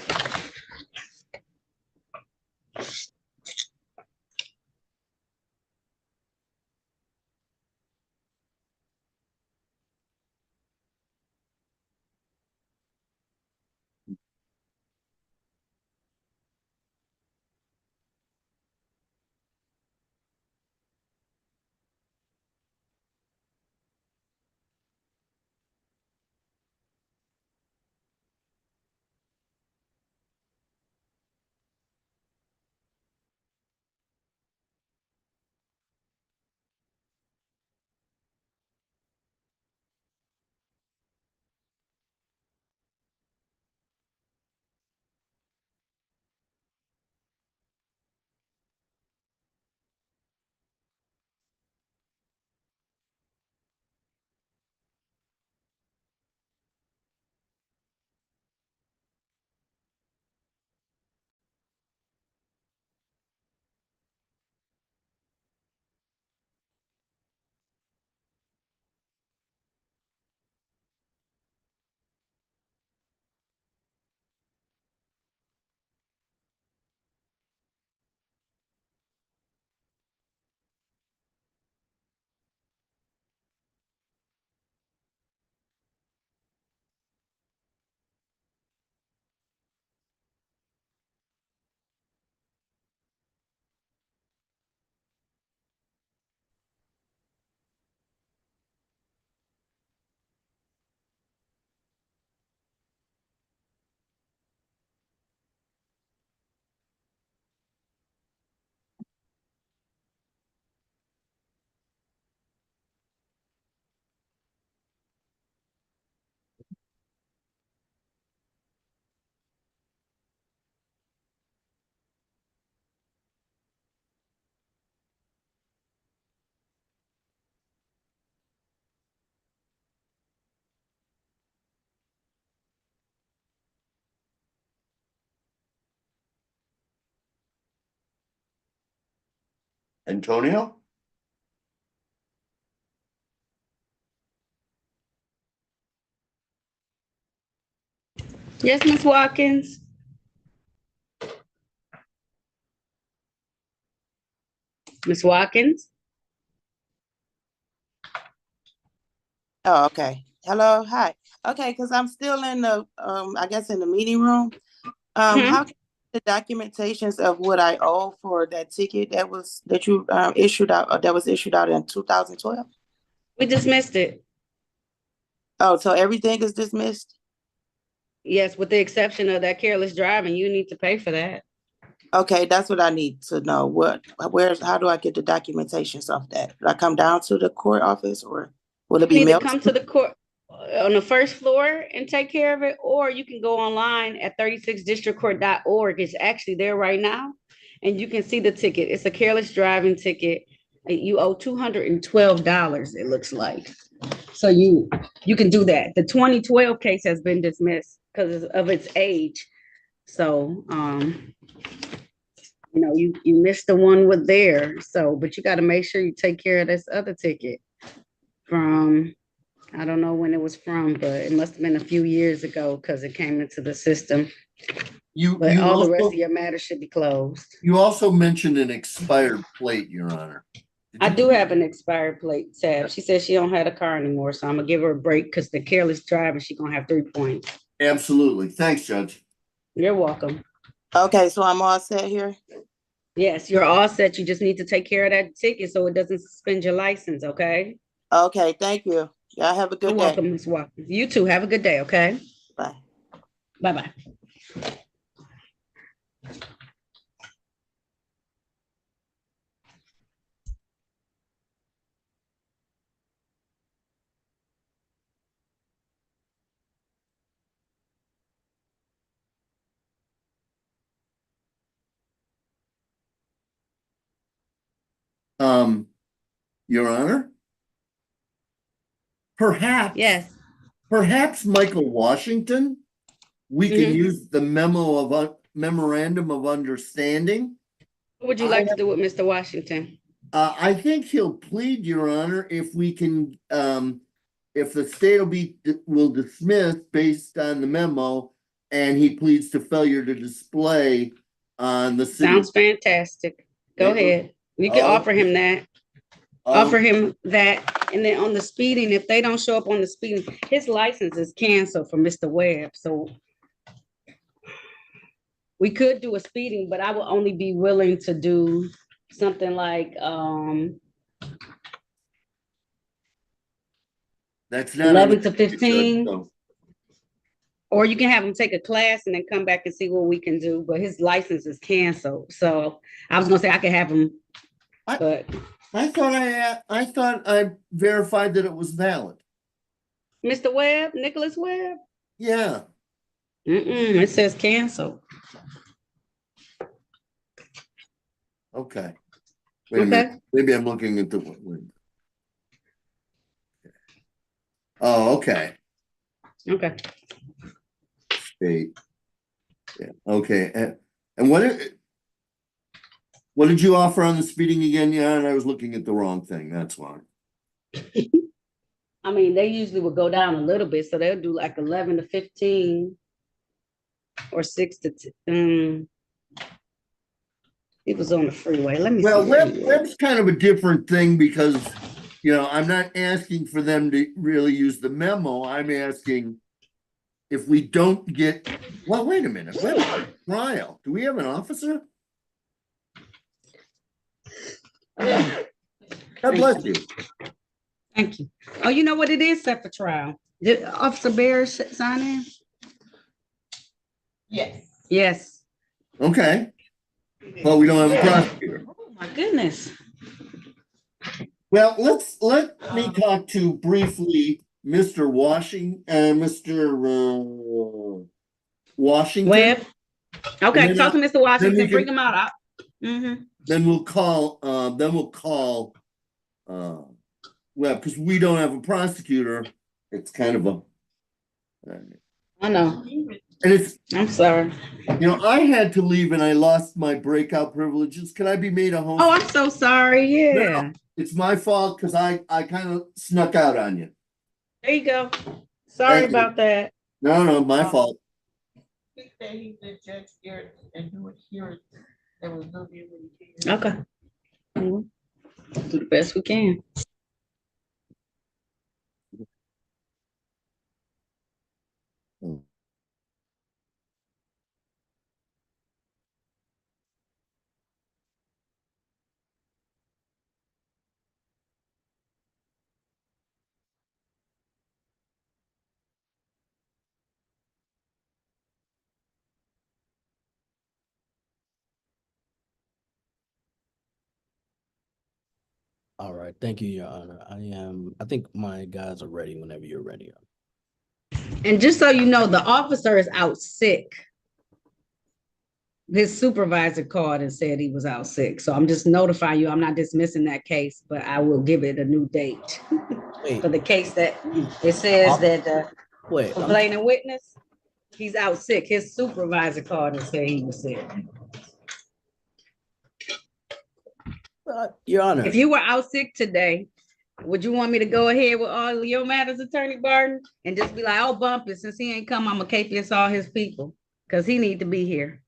G: Antonio?
B: Yes, Miss Watkins. Miss Watkins?
K: Oh, okay. Hello, hi. Okay, because I'm still in the, I guess in the meeting room. How can the documentations of what I owe for that ticket that you issued out, that was issued out in 2012?
B: We dismissed it.
K: Oh, so everything is dismissed?
B: Yes, with the exception of that careless driving, you need to pay for that.
K: Okay, that's what I need to know. How do I get the documentations of that? Do I come down to the court office or will it
B: You
K: be
B: need to
K: mailed?
B: come to the court on the first floor and take care of it, or you can go online at 36districtcourt.org. It's actually there right now, and you can see the ticket. It's a careless driving ticket. You owe $212, it looks like. So you can do that. The 2012 case has been dismissed because of its age. So you missed the one with there. So, but you got to make sure you take care of this other ticket from, I don't know when it was from, but it must have been a few years ago because it came into the system. But all the rest of your matters should be closed.
G: You also mentioned an expired plate, Your Honor.
B: I do have an expired plate tab. She says she don't have a car anymore, so I'm gonna give her a break because the careless driving, she's gonna have 3 points.
G: Absolutely. Thanks, Judge.
B: You're welcome.
K: Okay, so I'm all set here?
B: Yes, you're all set. You just need to take care of that ticket so it doesn't suspend your license, okay?
K: Okay, thank you. Y'all have a good
B: You're
K: day.
B: welcome, Ms. Walker. You too. Have a good day, okay?
K: Bye.
B: Bye-bye.
G: Your Honor? Perhaps.
B: Yes.
G: Perhaps Michael Washington, we can
B: Mhm.
G: use the memorandum of understanding.
B: What would you like to do with Mr. Washington?
G: I think he'll plead, Your Honor, if we can, if the state will dismiss based on the memo and he pleads to failure to display on the city.
B: Sounds fantastic. Go ahead. You can offer him that. Offer him that. And then on the speeding, if they don't show up on the speeding, his license is canceled for Mr. Webb. So we could do a speeding, but I will only be willing to do something like
G: That's not
B: 11 to 15.
G: So.
B: Or you can have him take a class and then come back and see what we can do. But his license is canceled. So I was gonna say I could have him, but
G: I thought I verified that it was valid.
B: Mr. Webb, Nicholas Webb?
G: Yeah.
B: It says cancel.
G: Okay. Wait a minute. Maybe I'm looking at the window. Oh, okay.
B: Okay.
G: State. Yeah. Okay. And what did you offer on the speeding again? Yeah, and I was looking at the wrong thing. That's why.
B: I mean, they usually will go down a little bit, so they'll do like 11 to 15 or 6 to 10. It was on the freeway. Let me see.
G: Well, Webb's kind of a different thing because, I'm not asking for them to really use the memo. I'm asking if we don't get, well, wait a minute. Webb's trial. Do we have an officer? God bless you.
B: Thank you. Oh, you know what? It is set for trial. Did Officer Bear sign in?
K: Yes.
B: Yes.
G: Okay. Well, we don't have a prosecutor.
B: Oh my goodness.
G: Well, let me talk to briefly Mr. Washington.
B: Webb. Okay, talk to Mr. Washington. Bring
G: can,
B: him out.
G: Then we'll call Webb because we don't have a prosecutor. It's kind of a.
B: I know.
G: And
B: I'm sorry.
G: I had to leave and I lost my breakout privileges. Can I be made a host?
B: Oh, I'm so sorry. Yeah.
G: No, it's my fault because I kind of snuck out on you.
B: There you go. Sorry about that.
G: No, my fault.
K: He said he's the judge here and do it here. There was no here.
B: Okay. Do the best we can.
J: All right, thank you, Your Honor. I think my guys are ready whenever you're ready.
B: And just so you know, the officer is out sick. His supervisor called and said he was out sick. So I'm just notifying you, I'm not dismissing that case, but I will give it a new date.
J: Wait,
B: For the case that it says that the
J: wait,
B: complaining witness, he's out sick. His supervisor called and said he was sick.
J: Your Honor.
B: If you were out sick today, would you want me to go ahead with all of your matters, Attorney Barton, and just be like, oh, bump it, since he ain't come, I'm gonna capious all his people, because he need to be here.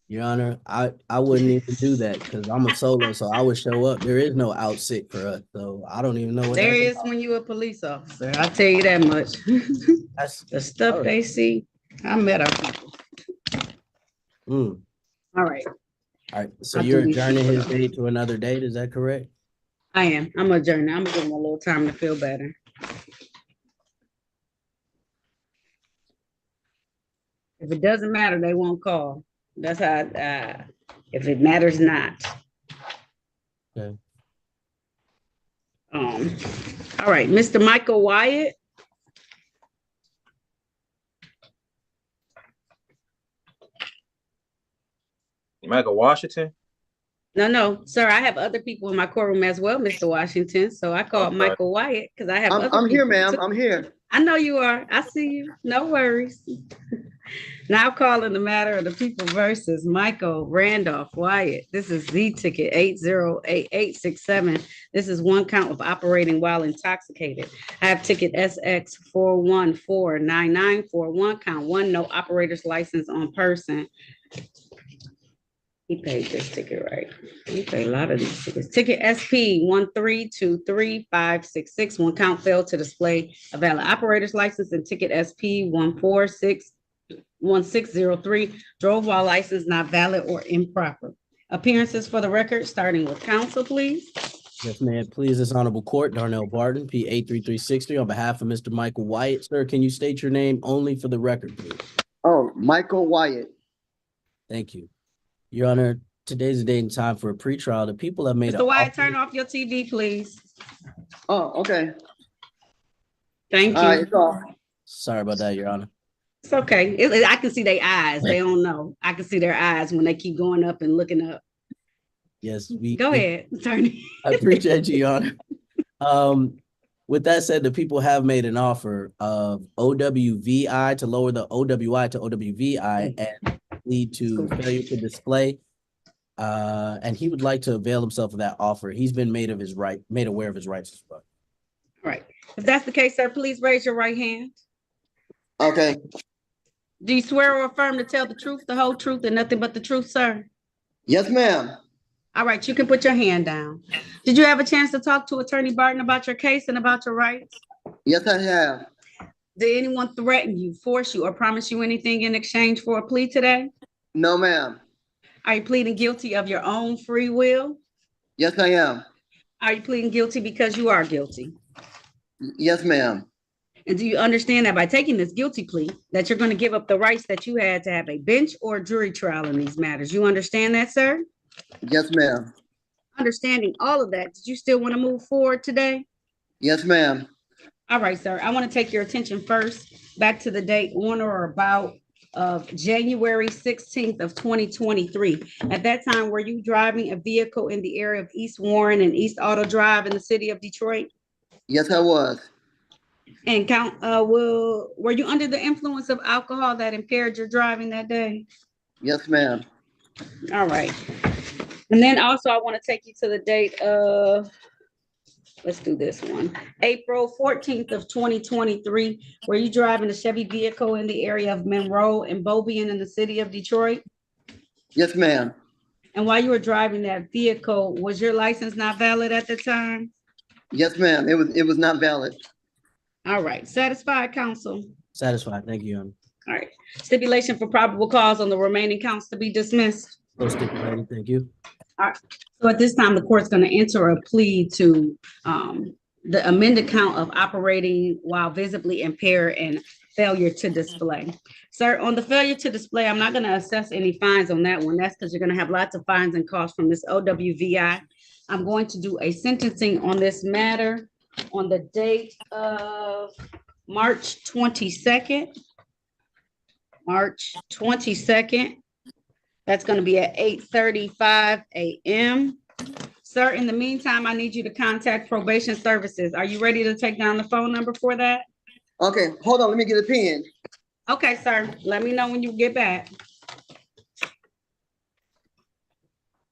J: Your Honor, I wouldn't even do that because I'm a solo, so I would show up. There is no out sick for us, so I don't even know what
B: There
J: that's
B: is
J: about.
B: when you're a police officer, I'll tell you that much.
J: That's
B: the stuff they see, I met our people. All right.
J: All right, so
B: I'll
J: you're
B: do these
J: adjourning his
B: people.
J: date to another date, is that correct?
B: I am. I'm adjourning. I'm gonna give him a little time to feel better. If it doesn't matter, they won't call. That's how, if it matters not.
J: Okay.
B: All right, Mr. Michael Wyatt.
L: Michael Washington?
B: No, sir, I have other people in my courtroom as well, Mr. Washington. So I called
L: Okay.
B: Michael Wyatt because I have
M: I'm here, ma'am.
B: too.
M: I'm here.
B: I know you are. I see you. No worries. Now calling the matter of the people versus Michael Randolph Wyatt. This is Z ticket 808867. This is one count of operating while intoxicated. I have ticket SX 4149941, count one, no operator's license on person. He paid this ticket, right? He paid a lot of these tickets. Ticket SP 1323566. One count failed to display a valid operator's license, and ticket SP 1461603 drove while license not valid or improper. Appearances for the record, starting with counsel, please.
J: Yes, ma'am. Please, this honorable court, Darnell Barton, P 83363, on behalf of Mr. Michael Wyatt. Sir, can you state your name only for the record, please?
M: Oh, Michael Wyatt.
J: Thank you. Your Honor, today's the date and time for a pretrial. The people have made
B: Mr. Wyatt, turn off your TV, please.
M: Oh, okay.
B: Thank you.
M: All right, it's off.
J: Sorry about that, Your Honor.
B: It's okay. I can see their eyes. They don't know. I can see their eyes when they keep going up and looking up.
J: Yes,
B: Go ahead, attorney.
J: I appreciate you, Your Honor. With that said, the people have made an offer of OWVI to lower the OWI to OWVI and lead to failure to display. And he would like to avail himself of that offer. He's been made aware of his rights as well.
B: All right. If that's the case, sir, please raise your right hand.
M: Okay.
B: Do you swear or affirm to tell the truth, the whole truth, and nothing but the truth, sir?
M: Yes, ma'am.
B: All right, you can put your hand down. Did you have a chance to talk to Attorney Barton about your case and about your rights?
M: Yes, I have.
B: Did anyone threaten you, force you, or promise you anything in exchange for a plea today?
M: No, ma'am.
B: Are you pleading guilty of your own free will?
M: Yes, I am.
B: Are you pleading guilty because you are guilty?
M: Yes, ma'am.
B: And do you understand that by taking this guilty plea, that you're going to give up the rights that you had to have a bench or jury trial in these matters? You understand that, sir?
M: Yes, ma'am.
B: Understanding all of that, did you still want to move forward today?
M: Yes, ma'am.
B: All right, sir. I want to take your attention first back to the date on or about of January 16th of 2023. At that time, were you driving a vehicle in the area of East Warren and East Auto Drive in the city of Detroit?
M: Yes, I was.
B: And were you under the influence of alcohol that impaired your driving that day?
M: Yes, ma'am.
B: All right. And then also I want to take you to the date of, let's do this one, April 14th of 2023. Were you driving a Chevy vehicle in the area of Monroe and Bobian in the city of Detroit?
M: Yes, ma'am.
B: And while you were driving that vehicle, was your license not valid at the time?
M: Yes, ma'am. It was not valid.
B: All right. Satisfied, counsel?
J: Satisfied. Thank you, Your Honor.
B: All right. Stipulation for probable cause on the remaining counts to be dismissed.
J: So stipulated. Thank you.
B: All right. So at this time, the court's going to enter a plea to the amended count of operating while visibly impaired and failure to display. Sir, on the failure to display, I'm not going to assess any fines on that one. That's because you're going to have lots of fines and costs from this OWVI. I'm going to do a sentencing on this matter on the date of March 22nd. March 22nd. That's going to be at 8:35 a.m. Sir, in the meantime, I need you to contact probation services. Are you ready to take down the phone number for that?
M: Okay, hold on, let me get a pen.
B: Okay, sir. Let me know when you get back.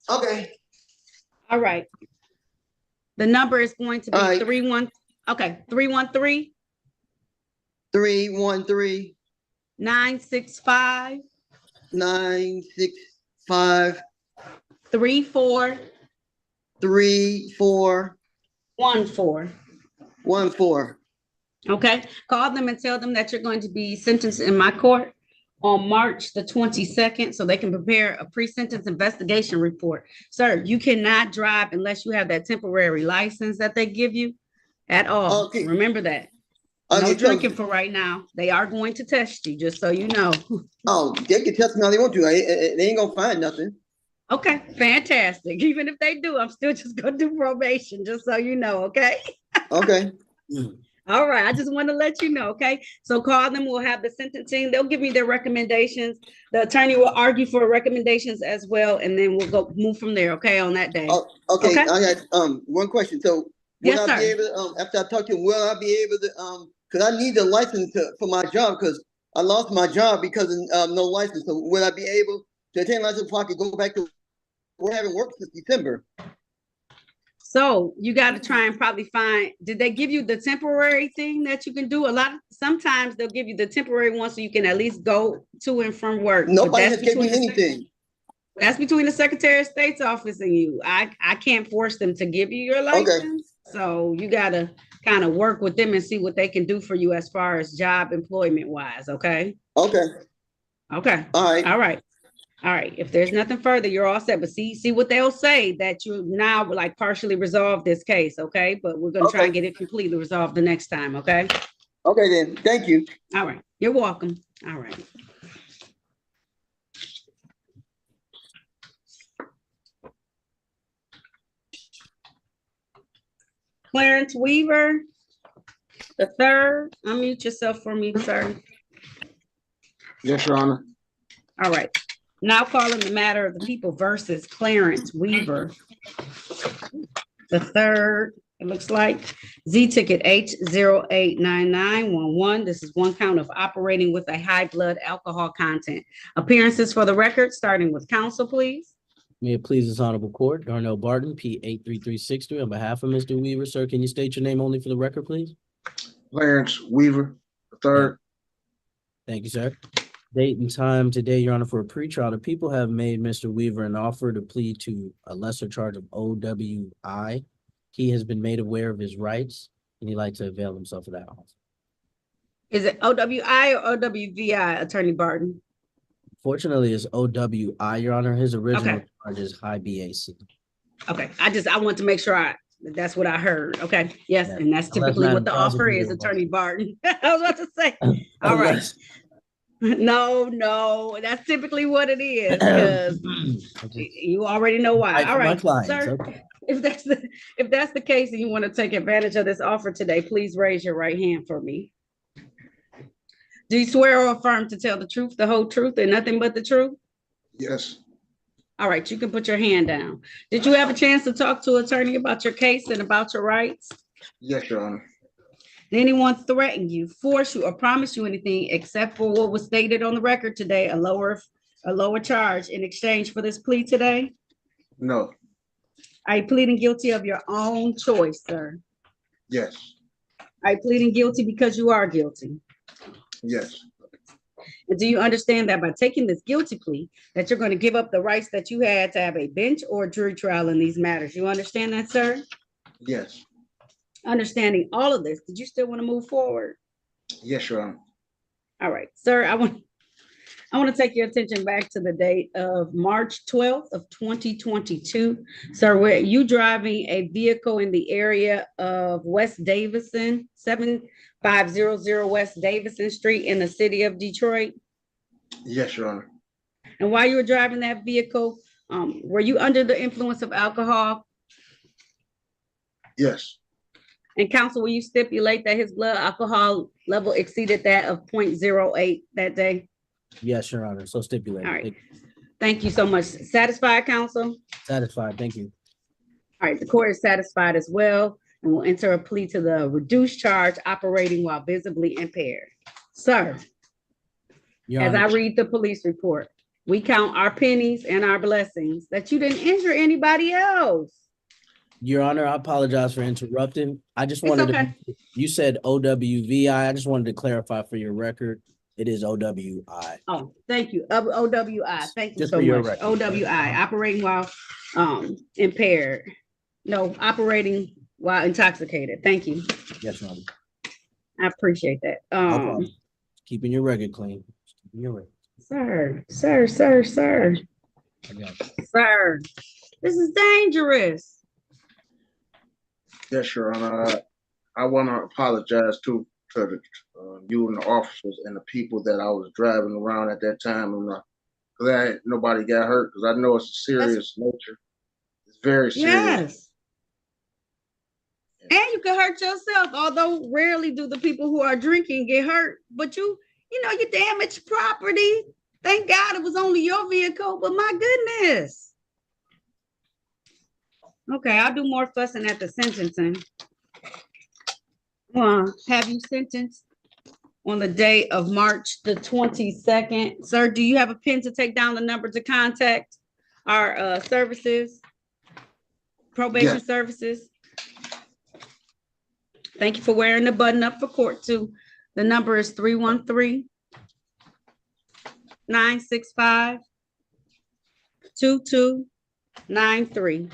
M: Okay.
B: All right. The number is going to be
M: All right.
B: 313
M: 313
B: 965
M: 965
B: 3414.
M: 14.
B: Okay, call them and tell them that you're going to be sentenced in my court on March the 22nd, so they can prepare a pre-sentence investigation report. Sir, you cannot drive unless you have that temporary license that they give you at all.
M: Okay.
B: Remember that.
M: Okay,
B: No
M: so-
B: drinking for right now. They are going to test you, just so you know.
M: Oh, they can test me all they want to. They ain't gonna find nothing.
B: Okay, fantastic. Even if they do, I'm still just gonna do probation, just so you know, okay?
M: Okay.
B: All right, I just want to let you know, okay? So call them, we'll have the sentencing, they'll give me their recommendations. The attorney will argue for recommendations as well, and then we'll go move from there, okay, on that day.
M: Oh, okay.
B: Okay.
M: I got one question. So will
B: Yes,
M: I be
B: sir.
M: able to, after I talk to him, will I be able to because I need the license for my job because I lost my job because of no license. So will I be able to attain license before I could go back to work? I haven't worked since December.
B: So you got to try and probably find, did they give you the temporary thing that you can do? Sometimes they'll give you the temporary one so you can at least go to and from work. But
M: Nobody
B: that's
M: has given me
B: between
M: anything.
B: That's between the Secretary of State's office and you. I can't force them to give you your license. So you got to kind of work with them and see what they can do for you as far as job employment wise. Okay.
M: Okay.
B: Okay.
M: All right.
B: All right. All right. If there's nothing further, you're all set. But see what they'll say, that you now like partially resolve this case. Okay. But we're going to try and get it completely resolved the next time. Okay.
M: Okay then. Thank you.
B: All right. You're welcome. All right. Clarence Weaver, the third. Unmute yourself for me, sir.
E: Yes, Your Honor.
B: All right. Now calling the matter of the people versus Clarence Weaver, the third. It looks like Z ticket H089911. This is one count of operating with a high blood alcohol content. Appearances for the record, starting with counsel, please.
J: May it please this honorable court, Darnell Barton, P 83363, on behalf of Mr. Weaver. Sir, can you state your name only for the record, please?
E: Clarence Weaver, the third.
J: Thank you, sir. Date and time today, Your Honor, for a pretrial. The people have made Mr. Weaver an offer to plead to a lesser charge of OWI. He has been made aware of his rights, and he'd like to avail himself of that offer.
B: Is it OWI or OWVI, Attorney Barton?
J: Fortunately, it's OWI, Your Honor. His original
B: Okay.
J: charge is high BAC.
B: Okay, I want to make sure that's what I heard. Okay, yes,
J: Yeah.
B: and that's
J: Unless
B: typically
J: not
B: what the offer is,
J: prosecuted.
B: Attorney Barton. I was about to say, all right. No, that's typically what it is, because you already know why. All right, sir,
J: okay.
B: if that's the case and you want to take advantage of this offer today, please raise your right hand for me. Do you swear or affirm to tell the truth, the whole truth, and nothing but the truth?
E: Yes.
B: All right, you can put your hand down. Did you have a chance to talk to an attorney about your case and about your rights?
E: Yes, Your Honor.
B: Did anyone threaten you, force you, or promise you anything except for what was stated on the record today, a lower charge in exchange for this plea today?
E: No.
B: Are you pleading guilty of your own choice, sir?
E: Yes.
B: Are you pleading guilty because you are guilty?
E: Yes.
B: And do you understand that by taking this guilty plea, that you're going to give up the rights that you had to have a bench or a jury trial in these matters? You understand that, sir?
E: Yes.
B: Understanding all of this, did you still want to move forward?
E: Yes, Your Honor.
B: All right, sir, I want to take your attention back to the date of March 12th of 2022. Sir, were you driving a vehicle in the area of West Davison, 7500 West Davison Street in the city of Detroit?
E: Yes, Your Honor.
B: And while you were driving that vehicle, were you under the influence of alcohol?
E: Yes.
B: And counsel, will you stipulate that his blood alcohol level exceeded that of 0.08 that day?
J: Yes, Your Honor. So stipulated.
B: All right. Thank you so much. Satisfied, counsel?
J: Satisfied. Thank you.
B: All right, the court is satisfied as well and will enter a plea to the reduced charge operating while visibly impaired. Sir,
J: Your
B: as
J: Honor,
B: I read the police report, we count our pennies and our blessings that you didn't injure anybody else.
J: Your Honor, I apologize for interrupting. I just
B: It's
J: wanted
B: okay.
J: to, you said OWVI. I just wanted to clarify for your record. It is OWI.
B: Oh, thank you. OWI. Thank you
J: Just
B: so
J: for your
B: much.
J: record.
B: OWI, operating while impaired. No, operating while intoxicated. Thank you.
J: Yes, Your Honor.
B: I appreciate that.
J: No problem. Keeping your record clean. Keeping your record.
B: Sir.
J: I got you.
B: Sir, this is dangerous.
E: Yes, Your Honor. I want to apologize to the, you and the officers and the people that I was driving around at that time. And glad nobody got hurt because I know it's a serious nature. It's very serious.
B: Yes. And you can hurt yourself, although rarely do the people who are drinking get hurt. But you damage property. Thank God it was only your vehicle, but my goodness. Okay, I'll do more fussing at the sentencing. Have you sentenced on the day of March the 22nd? Sir, do you have a pen to take down the number to contact our services, probation services? Thank you for wearing the button up for court too. The number is 313-965-2293.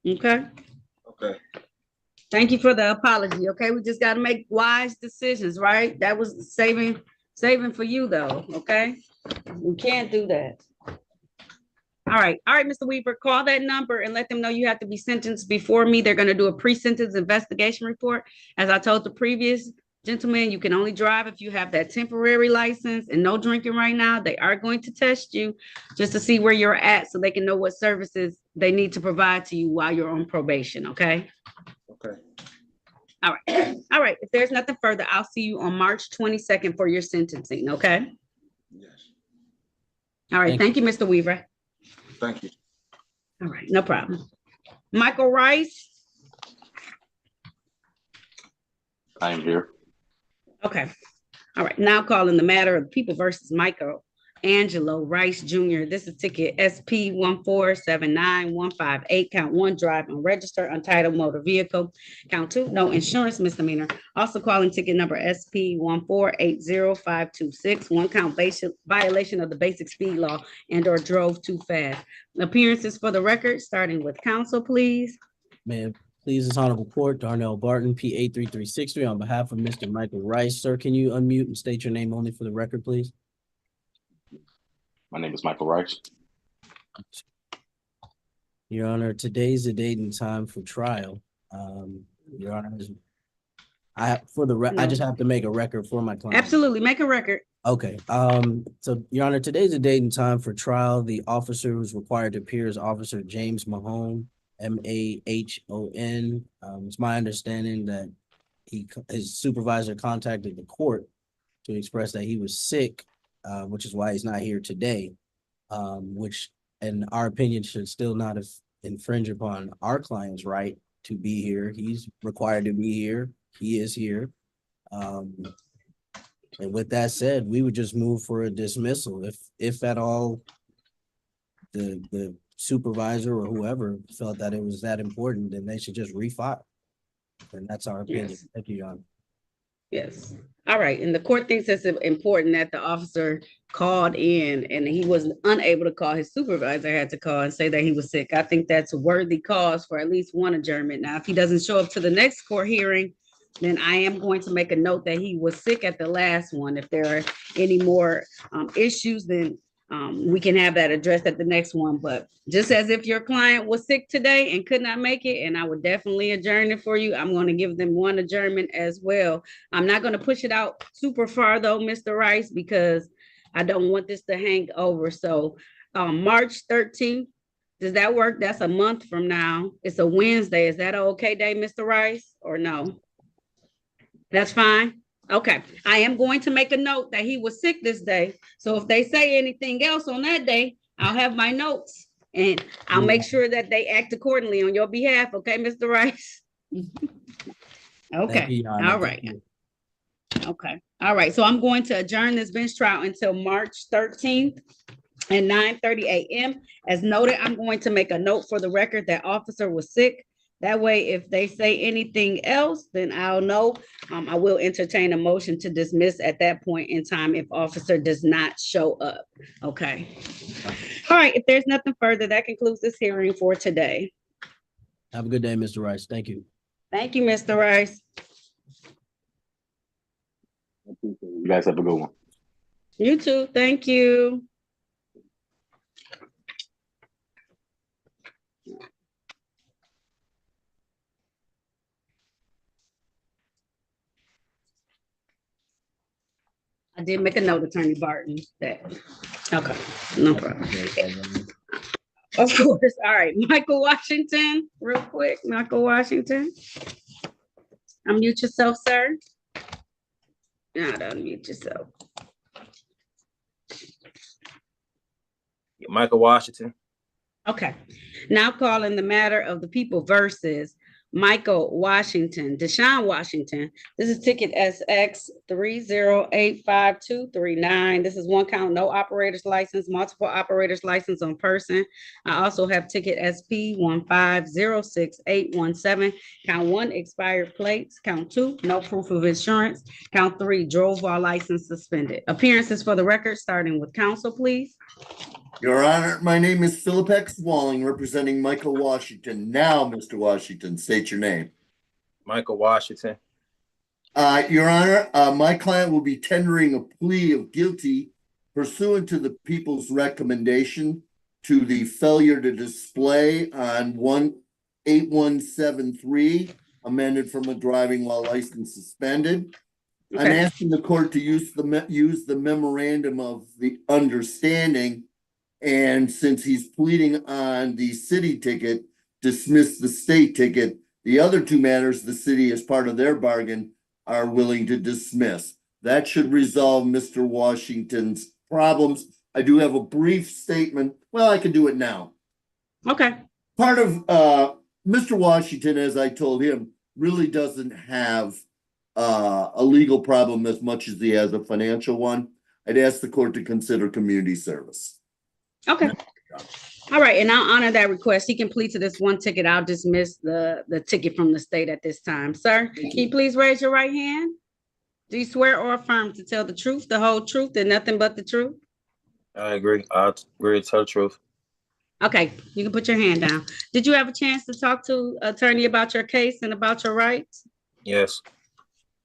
B: Okay.
E: Okay.
B: Thank you for the apology. Okay, we just got to make wise decisions, right? That was saving for you though. Okay, we can't do that. All right, Mr. Weaver, call that number and let them know you have to be sentenced before me. They're going to do a pre-sentence investigation report. As I told the previous gentleman, you can only drive if you have that temporary license and no drinking right now. They are going to test you just to see where you're at so they can know what services they need to provide to you while you're on probation, okay?
E: Okay.
B: All right. If there's nothing further, I'll see you on March 22nd for your sentencing, okay?
E: Yes.
B: All right, thank you, Mr. Weaver.
E: Thank you.
B: All right, no problem. Michael Rice?
I: I am here.
B: Okay. All right, now calling the matter of People versus Michael Angelo Rice Jr. This is ticket SP 1479158, count 1, drive and register untitled motor vehicle. Count 2, no insurance misdemeanor. Also calling ticket number SP 1480526, 1 count violation of the basic speed law and or drove too fast. Appearances for the record, starting with counsel, please.
J: Ma'am, please, this honorable court, Darnell Barton, P 83363, on behalf of Mr. Michael Rice. Sir, can you unmute and state your name only for the record, please?
I: My name is Michael Rice.
J: Your Honor, today's the date and time for trial. Your Honor, I just have to make a record for my client.
B: Absolutely, make a record.
J: Okay. So Your Honor, today's the date and time for trial. The officer who's required to appear is Officer James Mahone, Mahon. It's my understanding that his supervisor contacted the court to express that he was sick, which is why he's not here today, which in our opinion should still not have infringed upon our client's right to be here. He's required to be here. He is here. And with that said, we would just move for a dismissal. If at all the supervisor or whoever felt that it was that important, then they should just refile. And that's our opinion.
B: Yes.
J: Thank you, Your Honor.
B: Yes. All right. And the court thinks it's important that the officer called in and he was unable to call. His supervisor had to call and say that he was sick. I think that's a worthy cause for at least one adjournment. Now, if he doesn't show up to the next court hearing, then I am going to make a note that he was sick at the last one. If there are any more issues, then we can have that addressed at the next one. But just as if your client was sick today and could not make it, and I would definitely adjourn it for you, I'm going to give them one adjournment as well. I'm not going to push it out super far though, Mr. Rice, because I don't want this to hang over. So March 13th, Does that work? That's a month from now. It's a Wednesday. Is that an okay day, Mr. Rice, or no? That's fine. Okay. I am going to make a note that he was sick this day. So if they say anything else on that day, I'll have my notes and I'll make sure that they act accordingly on your behalf. Okay, Mr. Rice? Okay.
J: Your Honor.
B: All right. Okay. All right. So I'm going to adjourn this bench trial until March 13th at 9:30 a.m. As noted, I'm going to make a note for the record that officer was sick. That way, if they say anything else, then I'll know. I will entertain a motion to dismiss at that point in time if officer does not show up. Okay. All right. If there's nothing further, that concludes this hearing for today.
J: Have a good day, Mr. Rice. Thank you.
B: Thank you, Mr. Rice.
I: You guys have a good one.
B: You too. Thank you. I did make a note, Attorney Barton, that, okay, no problem. Of course. All right, Michael Washington, real quick. Michael Washington. Unmute yourself, sir. No, unmute yourself.
L: Michael Washington.
B: Okay. Now calling the matter of the people versus Michael Washington, Deshaun Washington. This is ticket SX 3085239. This is one count, no operator's license, multiple operators license on person. I also have ticket SP 1506817. Count 1, expired plates. Count 2, no proof of insurance. Count 3, drove while license suspended. Appearances for the record, starting with counsel, please.
G: Your Honor, my name is Philip X. Walling, representing Michael Washington. Now, Mr. Washington, state your name.
L: Michael Washington.
G: Your Honor, my client will be tendering a plea of guilty pursuant to the people's recommendation to the failure to display on 18173, amended from a driving while license suspended. Okay. I'm asking the court to use the memorandum of the understanding. And since he's pleading on the city ticket, dismiss the state ticket. The other two matters, the city, as part of their bargain, are willing to dismiss. That should resolve Mr. Washington's problems. I do have a brief statement. Well, I can do it now.
B: Okay.
G: Part of Mr. Washington, as I told him, really doesn't have a legal problem as much as he has a financial one. I'd ask the court to consider community service.
B: Okay. All right. And I'll honor that request. He can plead to this one ticket. I'll dismiss the ticket from the state at this time. Sir, can you please raise your right hand? Do you swear or affirm to tell the truth, the whole truth, and nothing but the truth?
L: I agree. I agree to tell the truth.
B: Okay. You can put your hand down. Did you have a chance to talk to attorney about your case and about your rights?
L: Yes.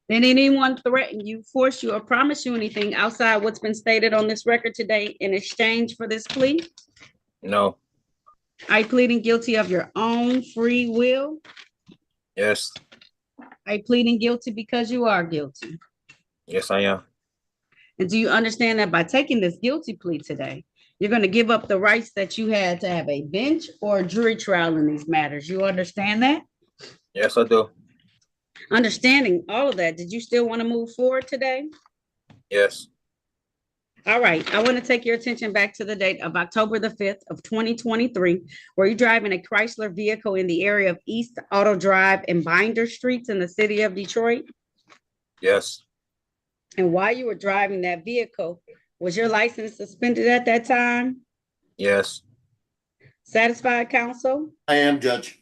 B: Did anyone threaten you, force you, or promise you anything outside what's been stated on this record today in exchange for this plea?
L: No.
B: Are you pleading guilty of your own free will?
L: Yes.
B: Are you pleading guilty because you are guilty?
L: Yes, I am.
B: And do you understand that by taking this guilty plea today, you're going to give up the rights that you had to have a bench or a jury trial in these matters? You understand that?
L: Yes, I do.
B: Understanding all of that, did you still want to move forward today?
L: Yes.
B: All right. I want to take your attention back to the date of October the 5th of 2023, where you're driving a Chrysler vehicle in the area of East Auto Drive and Binder Streets in the city of Detroit.
L: Yes.
B: And while you were driving that vehicle, was your license suspended at that time?
L: Yes.
B: Satisfied, counsel?
G: I am, Judge.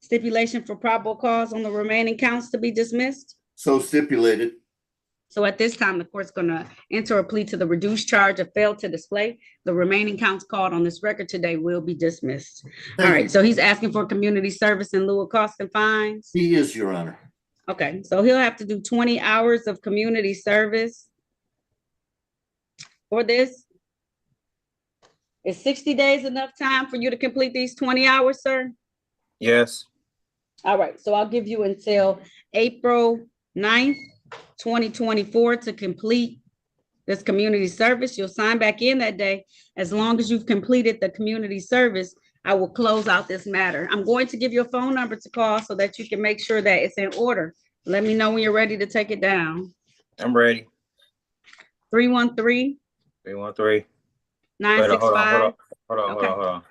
B: Stipulation for probable cause on the remaining counts to be dismissed?
G: So stipulated.
B: So at this time, the court's going to enter a plea to the reduced charge of failed to display. The remaining counts called on this record today will be dismissed. All right, so he's asking for community service in lieu of costs and fines?
G: He is, Your Honor.
B: Okay, so he'll have to do 20 hours of community service for this. Is 60 days enough time for you to complete these 20 hours, sir?
L: Yes.
B: All right, so I'll give you until April 9th, 2024 to complete this community service. You'll sign back in that day. As long as you've completed the community service, I will close out this matter. I'm going to give you a phone number to call so that you can make sure that it's in order. Let me know when you're ready to take it down.
L: I'm ready.
B: 313
L: 313.
B: 965.
L: Hold on.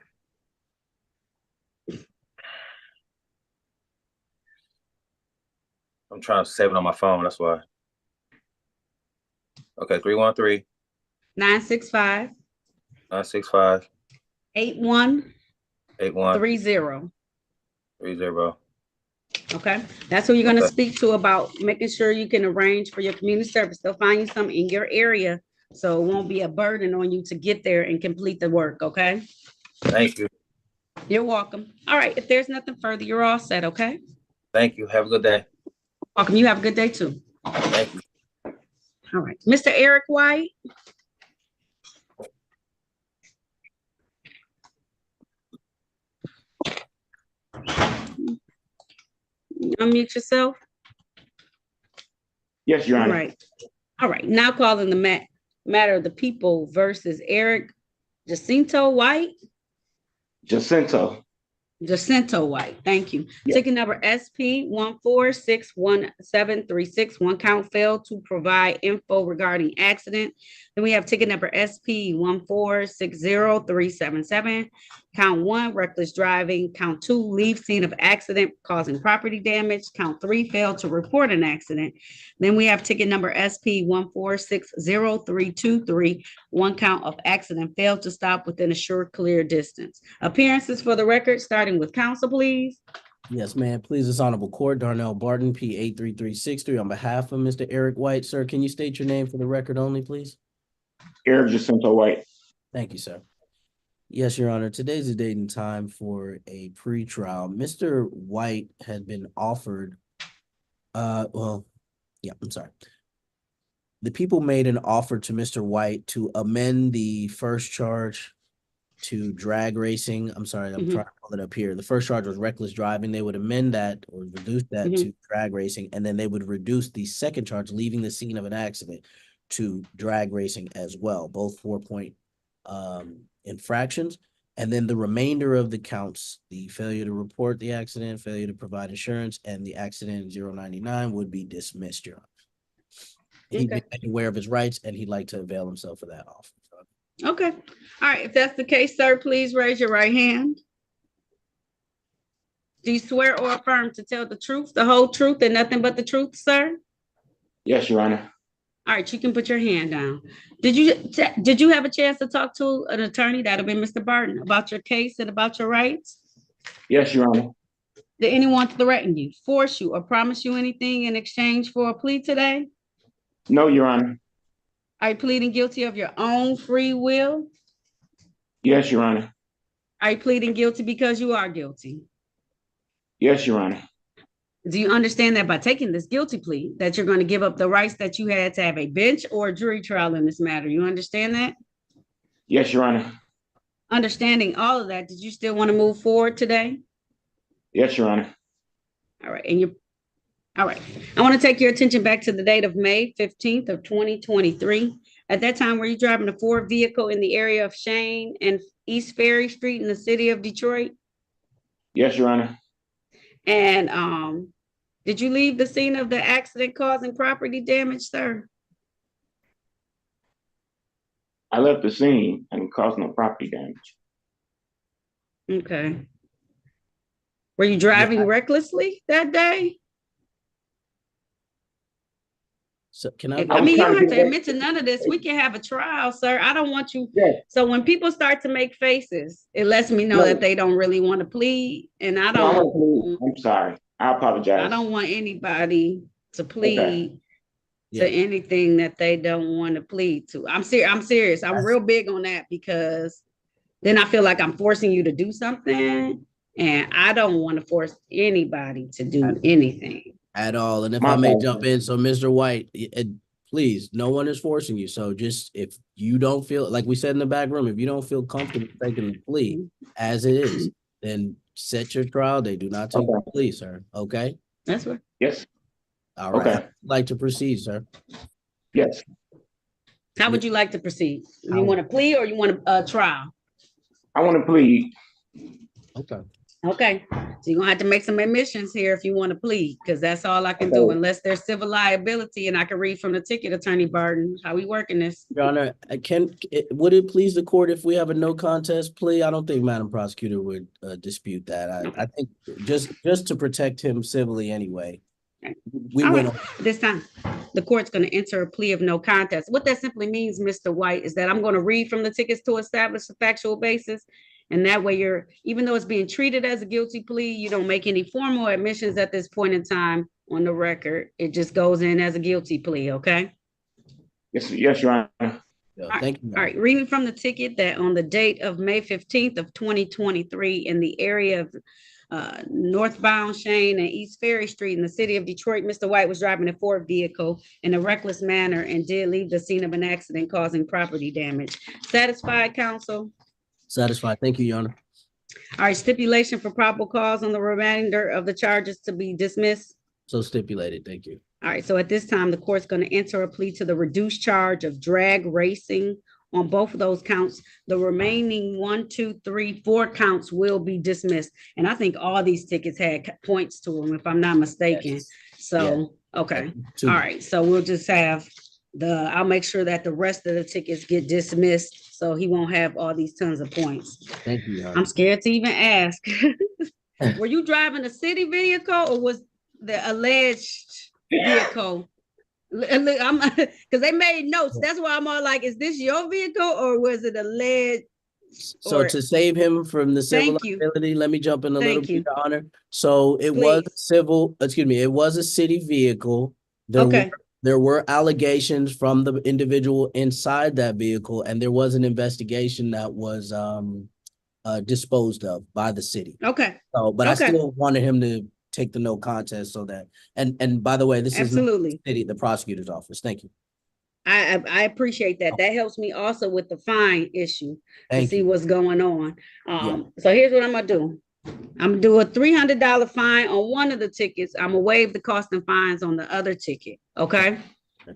L: I'm trying to save it on my phone. That's why. Okay, 313
B: 965
L: 965
B: 8130.
L: 30.
B: Okay, that's who you're going to
L: Okay.
B: speak to about making sure you can arrange for your community service. They'll find you something in your area, so it won't be a burden on you to get there and complete the work. Okay,
L: Thank you.
B: you're welcome. All right, if there's nothing further, you're all set. Okay,
L: Thank you. Have a good day.
B: welcome. You have a good day too.
L: Thank you.
B: All right, Mr. Eric White. Unmute yourself.
N: Yes, Your Honor.
B: All right. All right. Now calling the matter of the people versus Eric Jacinto White.
N: Jacinto.
B: Jacinto White. Thank you.
N: Yes.
B: Ticket number SP 1461736. One count failed to provide info regarding accident. Then we have ticket number SP 1460377. Count 1, reckless driving. Count 2, leave scene of accident causing property damage. Count 3, failed to report an accident. Then we have ticket number SP 1460323. One count of accident, failed to stop within a short clear distance. Appearances for the record, starting with counsel, please.
J: Yes, ma'am. Please, this honorable court, Darnell Barton, P 83363, on behalf of Mr. Eric White. Sir, can you state your name for the record only, please?
N: Eric Jacinto White.
J: Thank you, sir. Yes, Your Honor. Today's the date and time for a pretrial. Mr. White had been offered, I'm sorry. The people made an offer to Mr. White to amend the first charge to drag racing. I'm sorry, I'm trying to pull it up here. The first charge was reckless driving. They would amend that or reduce that to drag racing, and then they would reduce the second charge, leaving the scene of an accident, to drag racing as well, both 4-point infractions. And then the remainder of the counts, the failure to report the accident, failure to provide insurance, and the accident 099 would be dismissed, Your Honor. He'd been made aware of his rights, and he'd like to avail himself of that offer.
B: Okay. All right. If that's the case, sir, please raise your right hand. Do you swear or affirm to tell the truth, the whole truth, and nothing but the truth, sir?
N: Yes, Your Honor.
B: All right, you can put your hand down. Did you have a chance to talk to an attorney, that'd have been Mr. Barton, about your case and about your rights?
N: Yes, Your Honor.
B: Did anyone threaten you, force you, or promise you anything in exchange for a plea today?
N: No, Your Honor.
B: Are you pleading guilty of your own free will?
N: Yes, Your Honor.
B: Are you pleading guilty because you are guilty?
N: Yes, Your Honor.
B: Do you understand that by taking this guilty plea, that you're going to give up the rights that you had to have a bench or a jury trial in this matter? You understand that?
N: Yes, Your Honor.
B: Understanding all of that, did you still want to move forward today?
N: Yes, Your Honor.
B: All right. All right. I want to take your attention back to the date of May 15th of 2023. At that time, were you driving a Ford vehicle in the area of Shane and East Ferry Street in the city of Detroit?
N: Yes, Your Honor.
B: And did you leave the scene of the accident causing property damage, sir?
N: I left the scene and caused no property damage.
B: Okay. Were you driving recklessly that day?
J: So can
B: I mean, you don't have to admit to none of this. We can have a trial, sir. I don't want you.
N: Yes.
B: So when people start to make faces, it lets me know that they don't really want to plead. And I don't.
N: I'm sorry. I apologize.
B: I don't want anybody to plead to anything that they don't want to plead to. I'm serious. I'm real big on that, because then I feel like I'm forcing you to do something, and I don't want to force anybody to do anything
J: at all. And if I may jump in, so Mr. White, please, no one is forcing you. So just, if you don't feel, like we said in the back room, if you don't feel comfortable taking the plea as it is, then set your trial. They do not take the plea, sir. Okay?
B: That's right.
N: Yes.
J: All right.
N: Okay.
J: I'd like to proceed, sir.
N: Yes.
B: How would you like to proceed? You want to plea or you want a trial?
N: I want to plead.
J: Okay.
B: Okay, so you're gonna have to make some admissions here if you want to plead, because that's all I can do unless there's civil liability, and I can read from the ticket, Attorney Barton. How we working this?
J: Your Honor, would it please the court if we have a no contest plea? I don't think Madam Prosecutor would dispute that. I think just to protect him civilly anyway. We
B: All
J: went
B: right, this time, the court's gonna enter a plea of no contest. What that simply means, Mr. White, is that I'm gonna read from the tickets to establish a factual basis. And that way even though it's being treated as a guilty plea, you don't make any formal admissions at this point in time on the record. It just goes in as a guilty plea, okay?
N: Yes, Your Honor.
J: Thank you.
B: All right, reading from the ticket that on the date of May 15th of 2023 in the area of northbound Shane and East Ferry Street in the city of Detroit, Mr. White was driving a Ford vehicle in a reckless manner and did leave the scene of an accident causing property damage. Satisfied, counsel?
J: Satisfied. Thank you, Your Honor.
B: All right, stipulation for probable cause on the remainder of the charges to be dismissed.
J: So stipulated. Thank you.
B: All right, so at this time, the court's going to enter a plea to the reduced charge of drag racing on both of those counts. The remaining 1, 2, 3, 4 counts will be dismissed. And I think all these tickets had points to them, if I'm not mistaken.
J: Yes.
B: So, okay. All right, so we'll just have I'll make sure that the rest of the tickets get dismissed, so he won't have all these tons of points.
J: Thank you, Your Honor.
B: I'm scared to even ask. Were you driving a city vehicle or was the alleged vehicle? Because they made notes. That's why I'm all like, is this your vehicle or was it alleged?
J: So to save him from the civil liability, let me jump in a little bit, Your Honor. So it was it was a city vehicle. There were allegations from the individual inside that vehicle, and there was an investigation that was disposed of by the city.
B: Okay.
J: So, but I still wanted him to take the no contest so that, and by the way, this is the prosecutor's office. Thank you.
B: I appreciate that. That helps me also with the fine issue to see what's going on. So here's what I'm gonna do. I'm gonna do a $300 fine on one of the tickets. I'm gonna waive the cost and fines on the other ticket. Okay.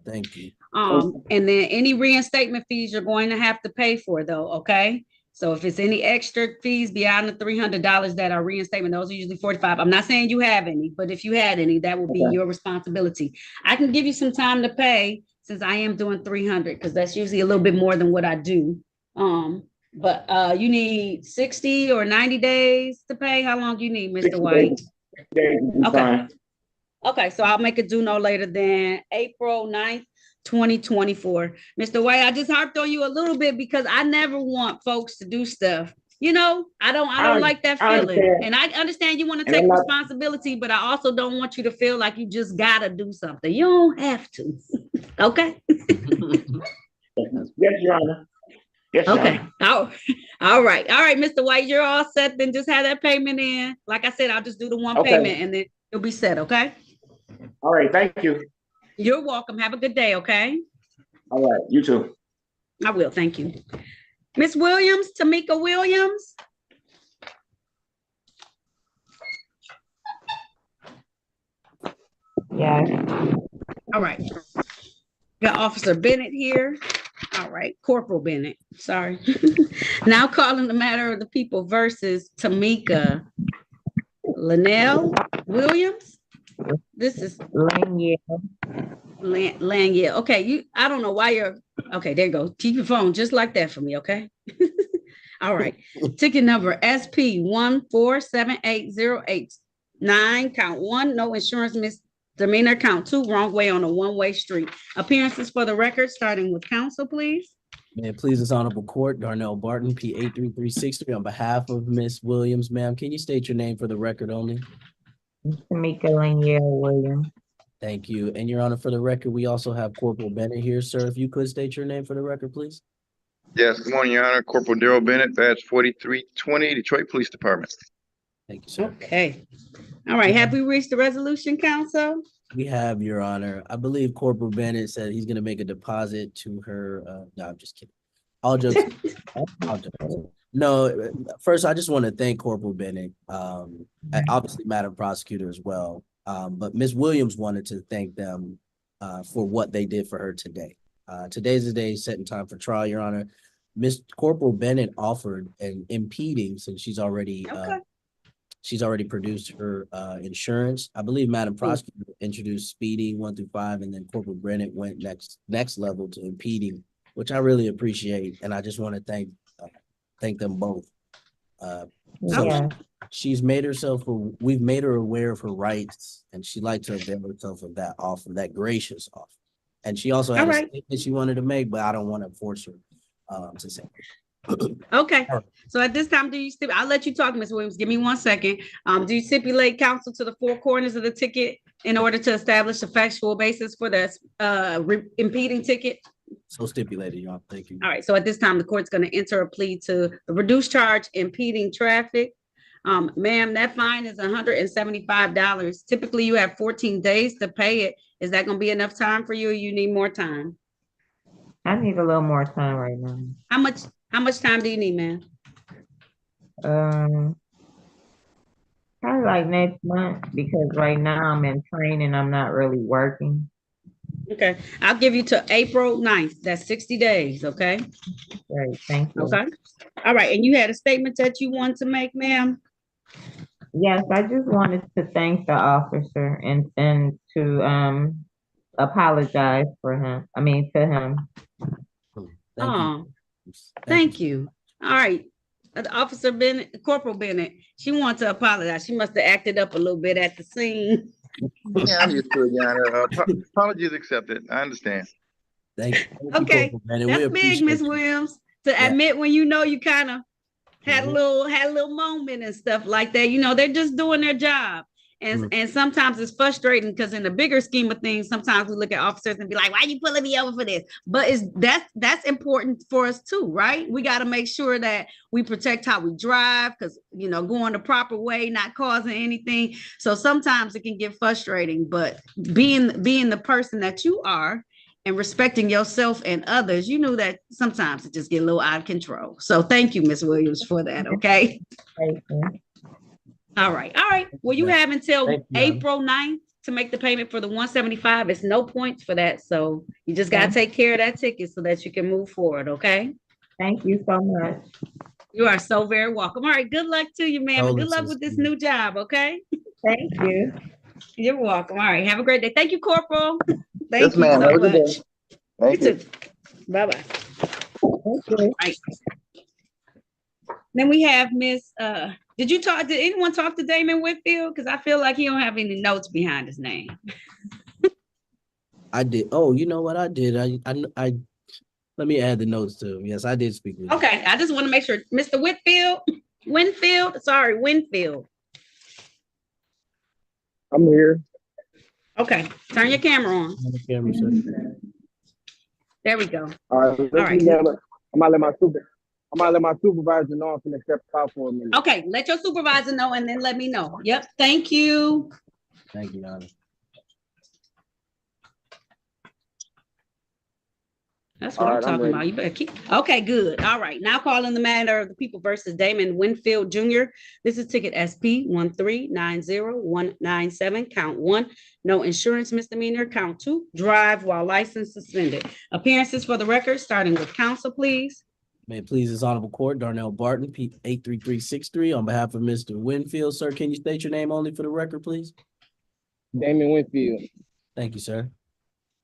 J: Thank you.
B: And then any reinstatement fees you're going to have to pay for though. Okay. So if it's any extra fees beyond the $300 that are reinstatement, those are usually $45. I'm not saying you have any, but if you had any, that would be your responsibility. I can give you some time to pay since I am doing 300 because that's usually a little bit more than what I do. But you need 60 or 90 days to pay. How long do you need, Mr. White? Okay. Okay, so I'll make it due no later than April 9th, 2024. Mr. White, I just harped on you a little bit because I never want folks to do stuff. You know, I don't like that feeling. And I understand you want to take responsibility, but I also don't want you to feel like you just gotta do something. You don't have to. Okay.
N: Yes, Your Honor. Yes,
B: okay. All right. All right, Mr. White, you're all set. Then just have that payment in. Like I said, I'll just do the one payment and then you'll be set. Okay.
N: All right. Thank you.
B: You're welcome. Have a good day. Okay.
N: All right. You too.
B: I will. Thank you. Miss Williams, Tamika Williams.
H: Yes.
B: All right. Got Officer Bennett here. All right. Corporal Bennett. Sorry. Now calling the matter of the people versus Tamika Linnell Williams. This is
H: Lanier.
B: Lanier. Okay. I don't know why you're okay. There you go. Keep your phone just like that for me. Okay. All right. Ticket number SP 1478089. Count 1. No insurance misdemeanor. Count 2. Wrong way on a one-way street. Appearances for the record, starting with counsel, please.
J: May it please this honorable court, Darnell Barton, P 83363, on behalf of Miss Williams, ma'am. Can you state your name for the record only?
H: Tamika Lanier Williams.
J: Thank you. And Your Honor, for the record, we also have Corporal Bennett here, sir. If you could state your name for the record, please.
O: Yes, good morning, Your Honor. Corporal Daryl Bennett, badge 4320, Detroit Police Department.
J: Thank you, sir.
B: Okay. All right. Have we reached the resolution, counsel?
J: We have, Your Honor. I believe Corporal Bennett said he's going to make a deposit to her. No, I'm just kidding. I'll just. No, first, I just want to thank Corporal Bennett, obviously Madam Prosecutor as well. But Ms. Williams wanted to thank them for what they did for her today. Today's the day setting time for trial, Your Honor. Miss Corporal Bennett offered an impeding since she's already produced her insurance. I believe Madam Prosecutor introduced speeding 1 through 5, and then Corporal Bennett went next level to impeding, which I really appreciate, and I just want to thank them both. So she's made herself, we've made her aware of her rights, and she'd like to avail herself of that offer, that gracious offer. And she also had a statement she wanted to make, but I don't want to force her to say.
B: Okay. So at this time, I'll let you talk, Ms. Williams. Give me 1 second. Do you stipulate counsel to the 4 corners of the ticket in order to establish a factual basis for the impeding ticket?
J: So stipulated, Your Honor. Thank you.
B: All right. So at this time, the court's going to enter a plea to the reduced charge impeding traffic. Ma'am, that fine is $175. Typically, you have 14 days to pay it. Is that going to be enough time for you, or you need more time?
H: I need a little more time right now.
B: How much time do you need, ma'am?
H: Probably like next month, because right now I'm in training. I'm not really working.
B: Okay, I'll give you to April 9th. That's 60 days, okay?
H: Great, thank you.
B: Okay. All right, and you had a statement that you want to make, ma'am?
H: Yes, I just wanted to thank the officer and to apologize for him. To him.
B: Thank you. All right. Officer Bennett, Corporal Bennett, she wants to apologize. She must have acted up a little bit at the scene.
O: Yeah, I'm used to it, Your Honor. Apologies accepted. I understand.
J: Thank you.
B: Okay, that's big, Miss Williams, to admit when you know you kind of had a little moment and stuff like that. You know, they're just doing their job. And sometimes it's frustrating because in the bigger scheme of things, sometimes we look at officers and be like, why are you pulling me over for this? But that's important for us too, right? We got to make sure that we protect how we drive, because, you know, going the proper way, not causing anything. So sometimes it can get frustrating, but being the person that you are and respecting yourself and others, you know that sometimes it just get a little out of control. So thank you, Ms. Williams, for that, okay?
H: Thank you.
B: All right. Well, you have until April 9th to make the payment for the 175. It's no points for that. So you just got to take care of that ticket so that you can move forward. Okay.
H: Thank you so much.
B: You are so very welcome. All right. Good luck to you, ma'am. And good luck with this new job. Okay.
H: Thank you.
B: You're welcome. All right. Have a great day. Thank you, Corporal.
O: Yes,
B: Thank you
O: ma'am.
B: so
O: Have a good
B: much.
O: day. Thank you.
B: Bye-bye.
H: Thank you.
B: Right. Then we have Miss, did anyone talk to Damon Whitfield? Because I feel like he don't have any notes behind his name.
J: I did. Oh, you know what I did? I let me add the notes to him. Yes, I did speak with him.
B: Okay, I just want to make sure. Mr. Winfield.
P: I'm here.
B: Okay, turn your camera on.
J: On the camera, sir.
B: There we go.
P: All right.
B: All right.
P: I'm gonna let my supervisor know I'm gonna step out for a minute.
B: Okay, let your supervisor know and then let me know. Yep, thank you.
J: Thank you, Your Honor.
B: That's what I'm talking about. You better keep. Okay, good. All right. Now calling the matter of the people versus Damon Winfield Jr. This is ticket SP 1390197. Count 1, no insurance misdemeanor. Count 2, drive while license suspended. Appearances for the record, starting with counsel, please.
J: May it please this honorable court, Darnell Barton, P83363, on behalf of Mr. Winfield. Sir, can you state your name only for the record, please?
P: Damon Winfield.
J: Thank you, sir.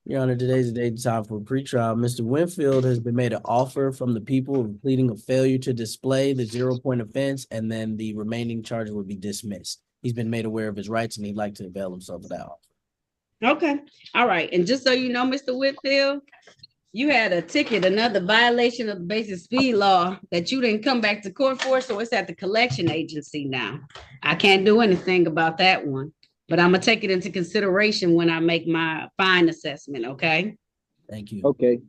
J: Your Honor, today's the day time for pretrial. Mr. Winfield has been made an offer from the people of pleading a failure to display the 0-point offense, and then the remaining charges will be dismissed. He's been made aware of his rights, and he'd like to avail himself of that offer.
B: Okay. All right. And just so you know, Mr. Whitfield, you had a ticket, another violation of the basic speed law that you didn't come back to court for, so it's at the collection agency now. I can't do anything about that one, but I'm gonna take it into consideration when I make my fine assessment, okay?
J: Thank you.
P: Okay.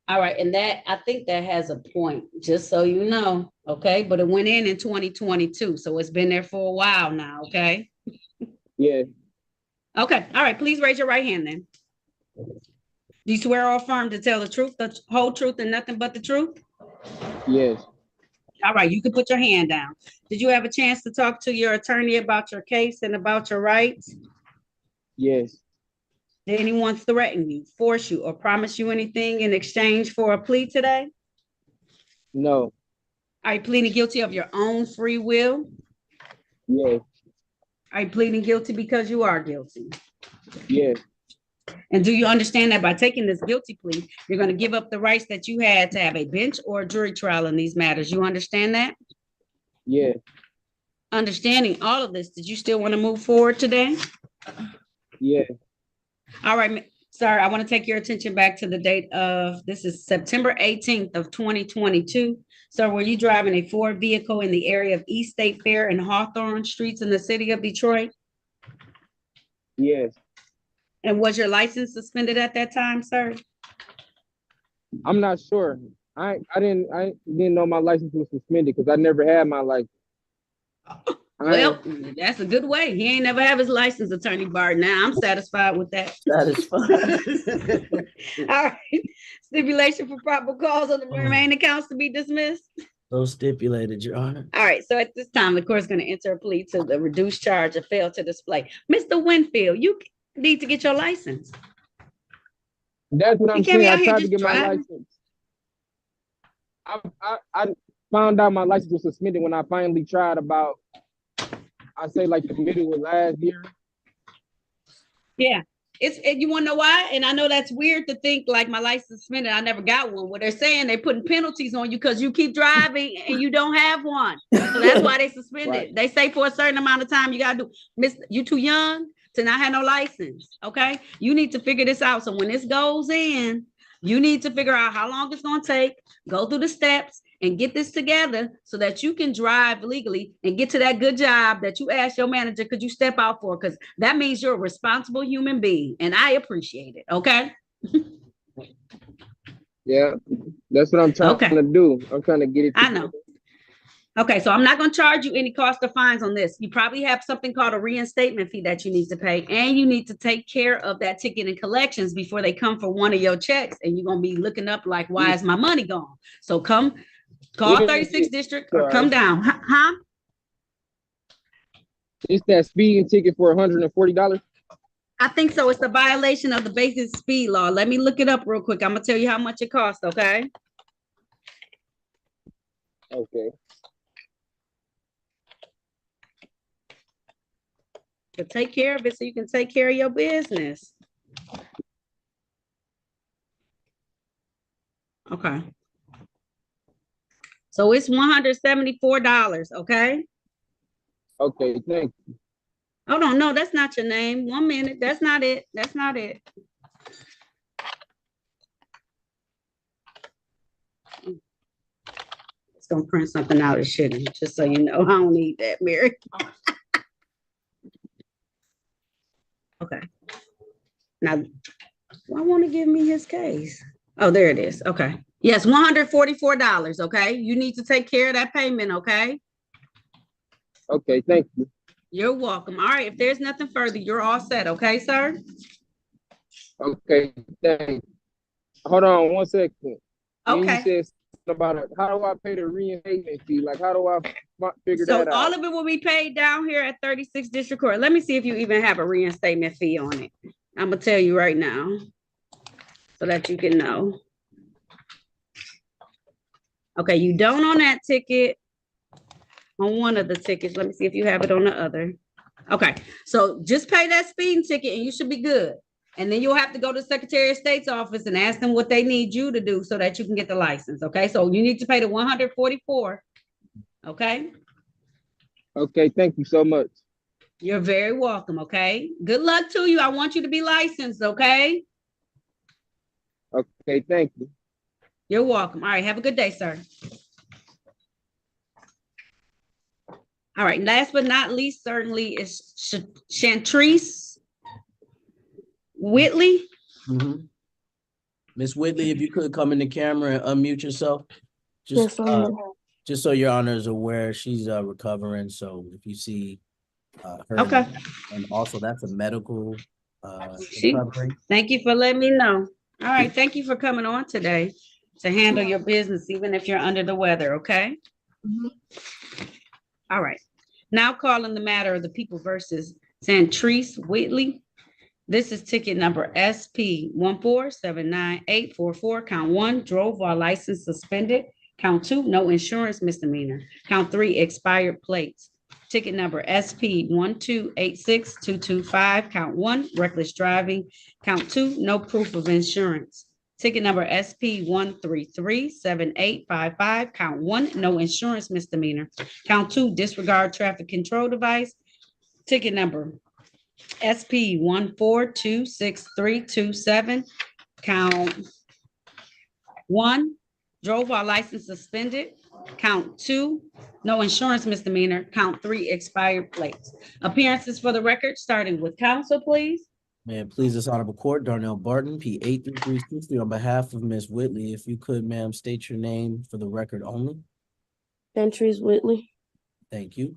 B: All right, and that, I think that has a point, just so you know, okay? But it went in 2022, so it's been there for a while now, okay?
P: Yeah.
B: Okay, all right, please raise your right hand then. Do you swear or affirm to tell the truth, the whole truth, and nothing but the truth?
P: Yes.
B: All right, you can put your hand down. Did you have a chance to talk to your attorney about your case and about your rights?
P: Yes.
B: Did anyone threaten you, force you, or promise you anything in exchange for a plea today?
P: No.
B: Are you pleading guilty of your own free will?
P: Yes.
B: Are you pleading guilty because you are guilty?
P: Yes.
B: And do you understand that by taking this guilty plea, you're going to give up the rights that you had to have a bench or a jury trial in these matters? You understand that?
P: Yes.
B: Understanding all of this, did you still want to move forward today?
P: Yes.
B: All right, sir, I want to take your attention back to the date of, this is September 18th of 2022. So were you driving a Ford vehicle in the area of East State Fair and Hawthorne Streets in the city of Detroit?
P: Yes.
B: And was your license suspended at that time, sir?
P: I'm not sure. I didn't know my license was suspended because I never had my license.
B: Well, that's a good way. He ain't never have his license, Attorney Bard. Now I'm satisfied with that.
J: Satisfied.
B: All right. Stipulation for proper cause on the remaining counts to be dismissed.
J: So stipulated, Your Honor.
B: All right. So at this time, the court's going to enter a plea to the reduced charge of fail to display. Mr. Winfield, you need to get your license.
P: That's what I'm
B: can't be
P: saying.
B: out
P: I
B: here
P: tried to
B: just
P: get my
B: driving.
P: license. I found out my license was suspended when I finally tried about, I say like the middle of last year.
B: Yeah. You want to know why? And I know that's weird to think like my license suspended. I never got one. What they're saying, they're putting penalties on you because you keep driving and you don't have one. So that's why they suspended.
P: Right.
B: They say for a certain amount of time you got to do. Miss, you too young to not have no license. Okay. You need to figure this out. So when this goes in, you need to figure out how long it's going to take, go through the steps and get this together so that you can drive legally and get to that good job that you asked your manager, could you step out for? Because that means you're a responsible human being. And I appreciate it. Okay.
P: Yeah, that's what I'm trying to do. I'm trying to get it together.
B: I know. Okay, so I'm not going to charge you any cost or fines on this. You probably have something called a reinstatement fee that you need to pay, and you need to take care of that ticket and collections before they come for one of your checks, and you're going to be looking up like, why is my money gone? So come call 36th District or come down. Huh?
P: It's that speeding ticket for $140.
B: I think so. It's a violation of the basic speed law. Let me look it up real quick. I'm going to tell you how much it costs, okay?
P: Okay.
B: To take care of it so you can take care of your business. Okay. So it's $174, okay?
P: Okay, thank you.
B: Hold on, no, that's not your name. 1 minute. That's not it. That's not it. It's gonna print something out it shouldn't, just so you know. I don't need that, Mary. Okay. Now, I want to give me his case. Oh, there it is. Okay. Yes, $144. Okay. You need to take care of that payment. Okay.
P: Okay, thank you.
B: You're welcome. All right. If there's nothing further, you're all set. Okay, sir?
P: Okay, thank you. Hold on 1 second.
B: Okay.
P: You said about it. How do I pay the reinstatement fee? Like, how do I figure
B: So
P: that out?
B: all of it will be paid down here at 36th District Court. Let me see if you even have a reinstatement fee on it. I'm gonna tell you right now so that you can know. Okay, you don't on that ticket. On one of the tickets. Let me see if you have it on the other. Okay, so just pay that speeding ticket and you should be good. And then you'll have to go to the Secretary of State's office and ask them what they need you to do so that you can get the license. Okay, so you need to pay the $144. Okay.
P: Okay, thank you so much.
B: You're very welcome. Okay. Good luck to you. I want you to be licensed. Okay.
P: Okay, thank you.
B: You're welcome. All right. Have a good day, sir. All right. Last but not least, certainly is Chantrice Whitley.
J: Miss Whitley, if you could come in the camera and unmute yourself. Just, just so Your Honor is aware, she's recovering. So if you see her,
B: okay.
J: And also that's a medical recovery.
B: Thank you for letting me know. All right. Thank you for coming on today to handle your business, even if you're under the weather. Okay. All right. Now calling the matter of the people versus Chantrice Whitley. This is ticket number SP 1479844. Count one, drove while license suspended. Count two, no insurance misdemeanor. Count three, expired plates. Ticket number SP 1286225. Count one, reckless driving. Count two, no proof of insurance. Ticket number SP 1337855. Count one, no insurance misdemeanor. Count two, disregard traffic control device. Ticket number SP 1426327. Count one, drove while license suspended. Count two, no insurance misdemeanor. Count three, expired plates. Appearances for the record, starting with counsel, please.
J: May it please this honorable court, Darnell Barton, P 83360, on behalf of Ms. Whitley. If you could, ma'am, state your name for the record only.
Q: Entries Whitley.
J: Thank you.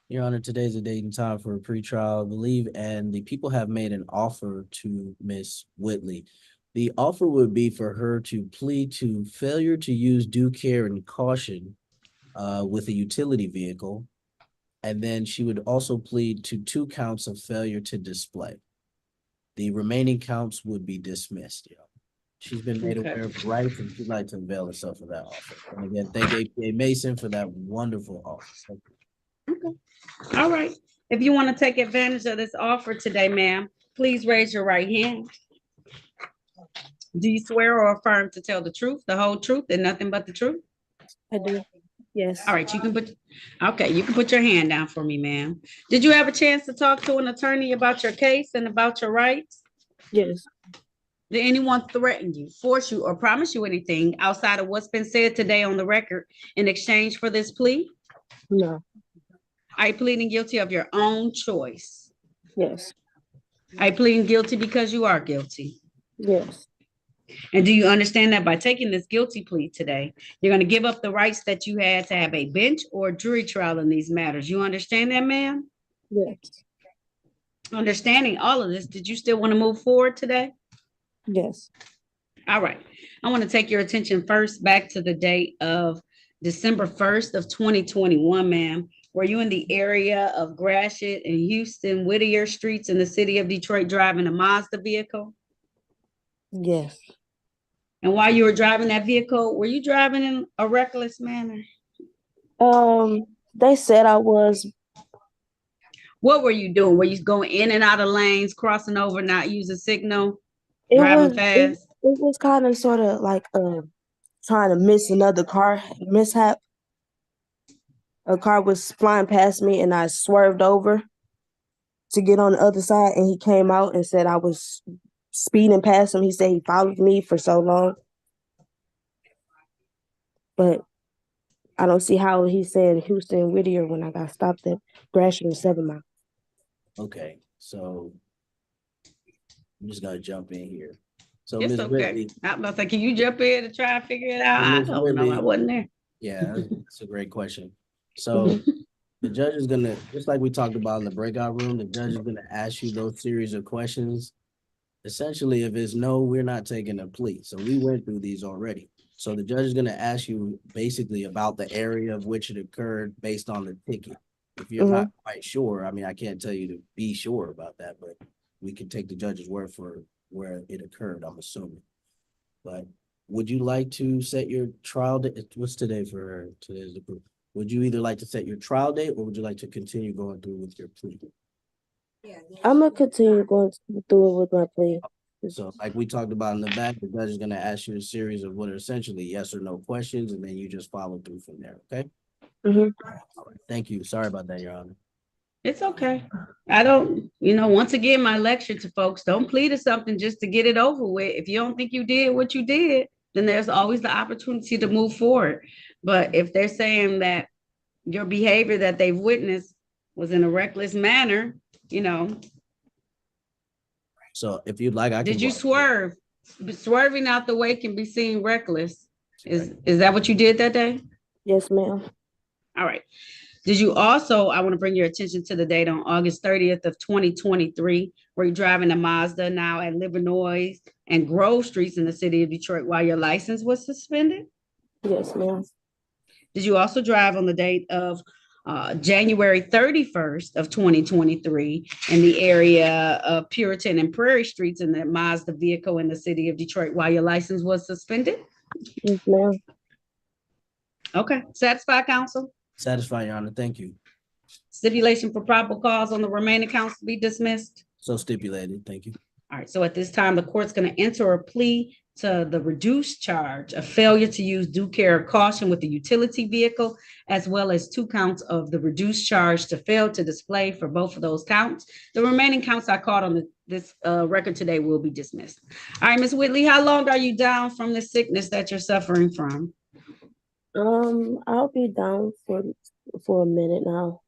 J: Your Honor, today's a date and time for a pretrial, I believe, and the people have made an offer to Ms. Whitley. The offer would be for her to plead to failure to use due care and caution with a utility vehicle. And then she would also plead to 2 counts of failure to display. The remaining counts would be dismissed. She's been made aware of her rights and she'd like to avail herself of that offer. And again, thank APA Mason for that wonderful offer.
B: Okay. All right. If you want to take advantage of this offer today, ma'am, please raise your right hand. Do you swear or affirm to tell the truth, the whole truth, and nothing but the truth?
Q: I do. Yes.
B: All right, you can put your hand down for me, ma'am. Did you have a chance to talk to an attorney about your case and about your rights?
Q: Yes.
B: Did anyone threaten you, force you, or promise you anything outside of what's been said today on the record in exchange for this plea?
Q: No.
B: Are you pleading guilty of your own choice?
Q: Yes.
B: Are you pleading guilty because you are guilty?
Q: Yes.
B: And do you understand that by taking this guilty plea today, you're going to give up the rights that you had to have a bench or jury trial in these matters? You understand that, ma'am?
Q: Yes.
B: Understanding all of this, did you still want to move forward today?
Q: Yes.
B: All right. I want to take your attention first back to the date of December 1st of 2021, ma'am. Were you in the area of Gratiot and Houston, Whittier streets in the city of Detroit driving a Mazda vehicle?
Q: Yes.
B: And while you were driving that vehicle, were you driving in a reckless manner?
Q: They said I was.
B: What were you doing? Were you going in and out of lanes, crossing over, not using signal, driving fast?
Q: It was kind of sort of like trying to miss another car mishap. A car was flying past me and I swerved over to get on the other side, and he came out and said I was speeding past him. He said he followed me for so long. But I don't see how he said Houston and Whittier when I got stopped at Gratiot and 7 Mile.
J: Okay, so I'm just gonna jump in here. So
B: It's
J: Ms.
B: okay.
J: Whitley,
B: I'm about to say, can you jump in and try and figure it out? I
J: Ms.
B: don't know. I
J: Whitley,
B: wasn't there.
J: yeah, that's a great question. So the judge is gonna, just like we talked about in the breakout room, the judge is gonna ask you those series of questions. Essentially, if it's no, we're not taking a plea. So we went through these already. So the judge is gonna ask you basically about the area of which it occurred based on the ticket. If you're not quite sure, I mean, I can't tell you to be sure about that, but we can take the judge's word for where it occurred, I'm assuming. But would you like to set your trial date? What's today for her? Today's the proof. Would you either like to set your trial date or would you like to continue going through with your plea?
Q: I'm gonna continue going through it with my plea.
J: So like we talked about in the back, the judge is gonna ask you a series of what are essentially yes or no questions, and then you just follow through from there, okay? All right, thank you. Sorry about that, Your Honor.
B: It's okay. I don't, once again, my lecture to folks, don't plead to something just to get it over with. If you don't think you did what you did, then there's always the opportunity to move forward. But if they're saying that your behavior that they've witnessed was in a reckless manner,
J: So if you'd like, I can.
B: Did you swerve? Swerving out the way can be seen reckless. Is that what you did that day?
Q: Yes, ma'am.
B: All right. Did you also, I want to bring your attention to the date on August 30th of 2023, where you're driving a Mazda now at Livernois and Grove Streets in the city of Detroit while your license was suspended?
Q: Yes, ma'am.
B: Did you also drive on the date of January 31st of 2023 in the area of Puritan and Prairie Streets in the Mazda vehicle in the city of Detroit while your license was suspended?
Q: Yes, ma'am.
B: Okay, satisfied, counsel?
J: Satisfied, Your Honor. Thank you.
B: Stipulation for probable cause on the remaining counts to be dismissed?
J: So stipulated. Thank you.
B: All right, so at this time, the court's going to enter a plea to the reduced charge of failure to use due care of caution with the utility vehicle, as well as 2 counts of the reduced charge to fail to display for both of those counts. The remaining counts I caught on this record today will be dismissed. All right, Ms. Whitley, how long are you down from the sickness that you're suffering from?
Q: I'll be down for a minute now.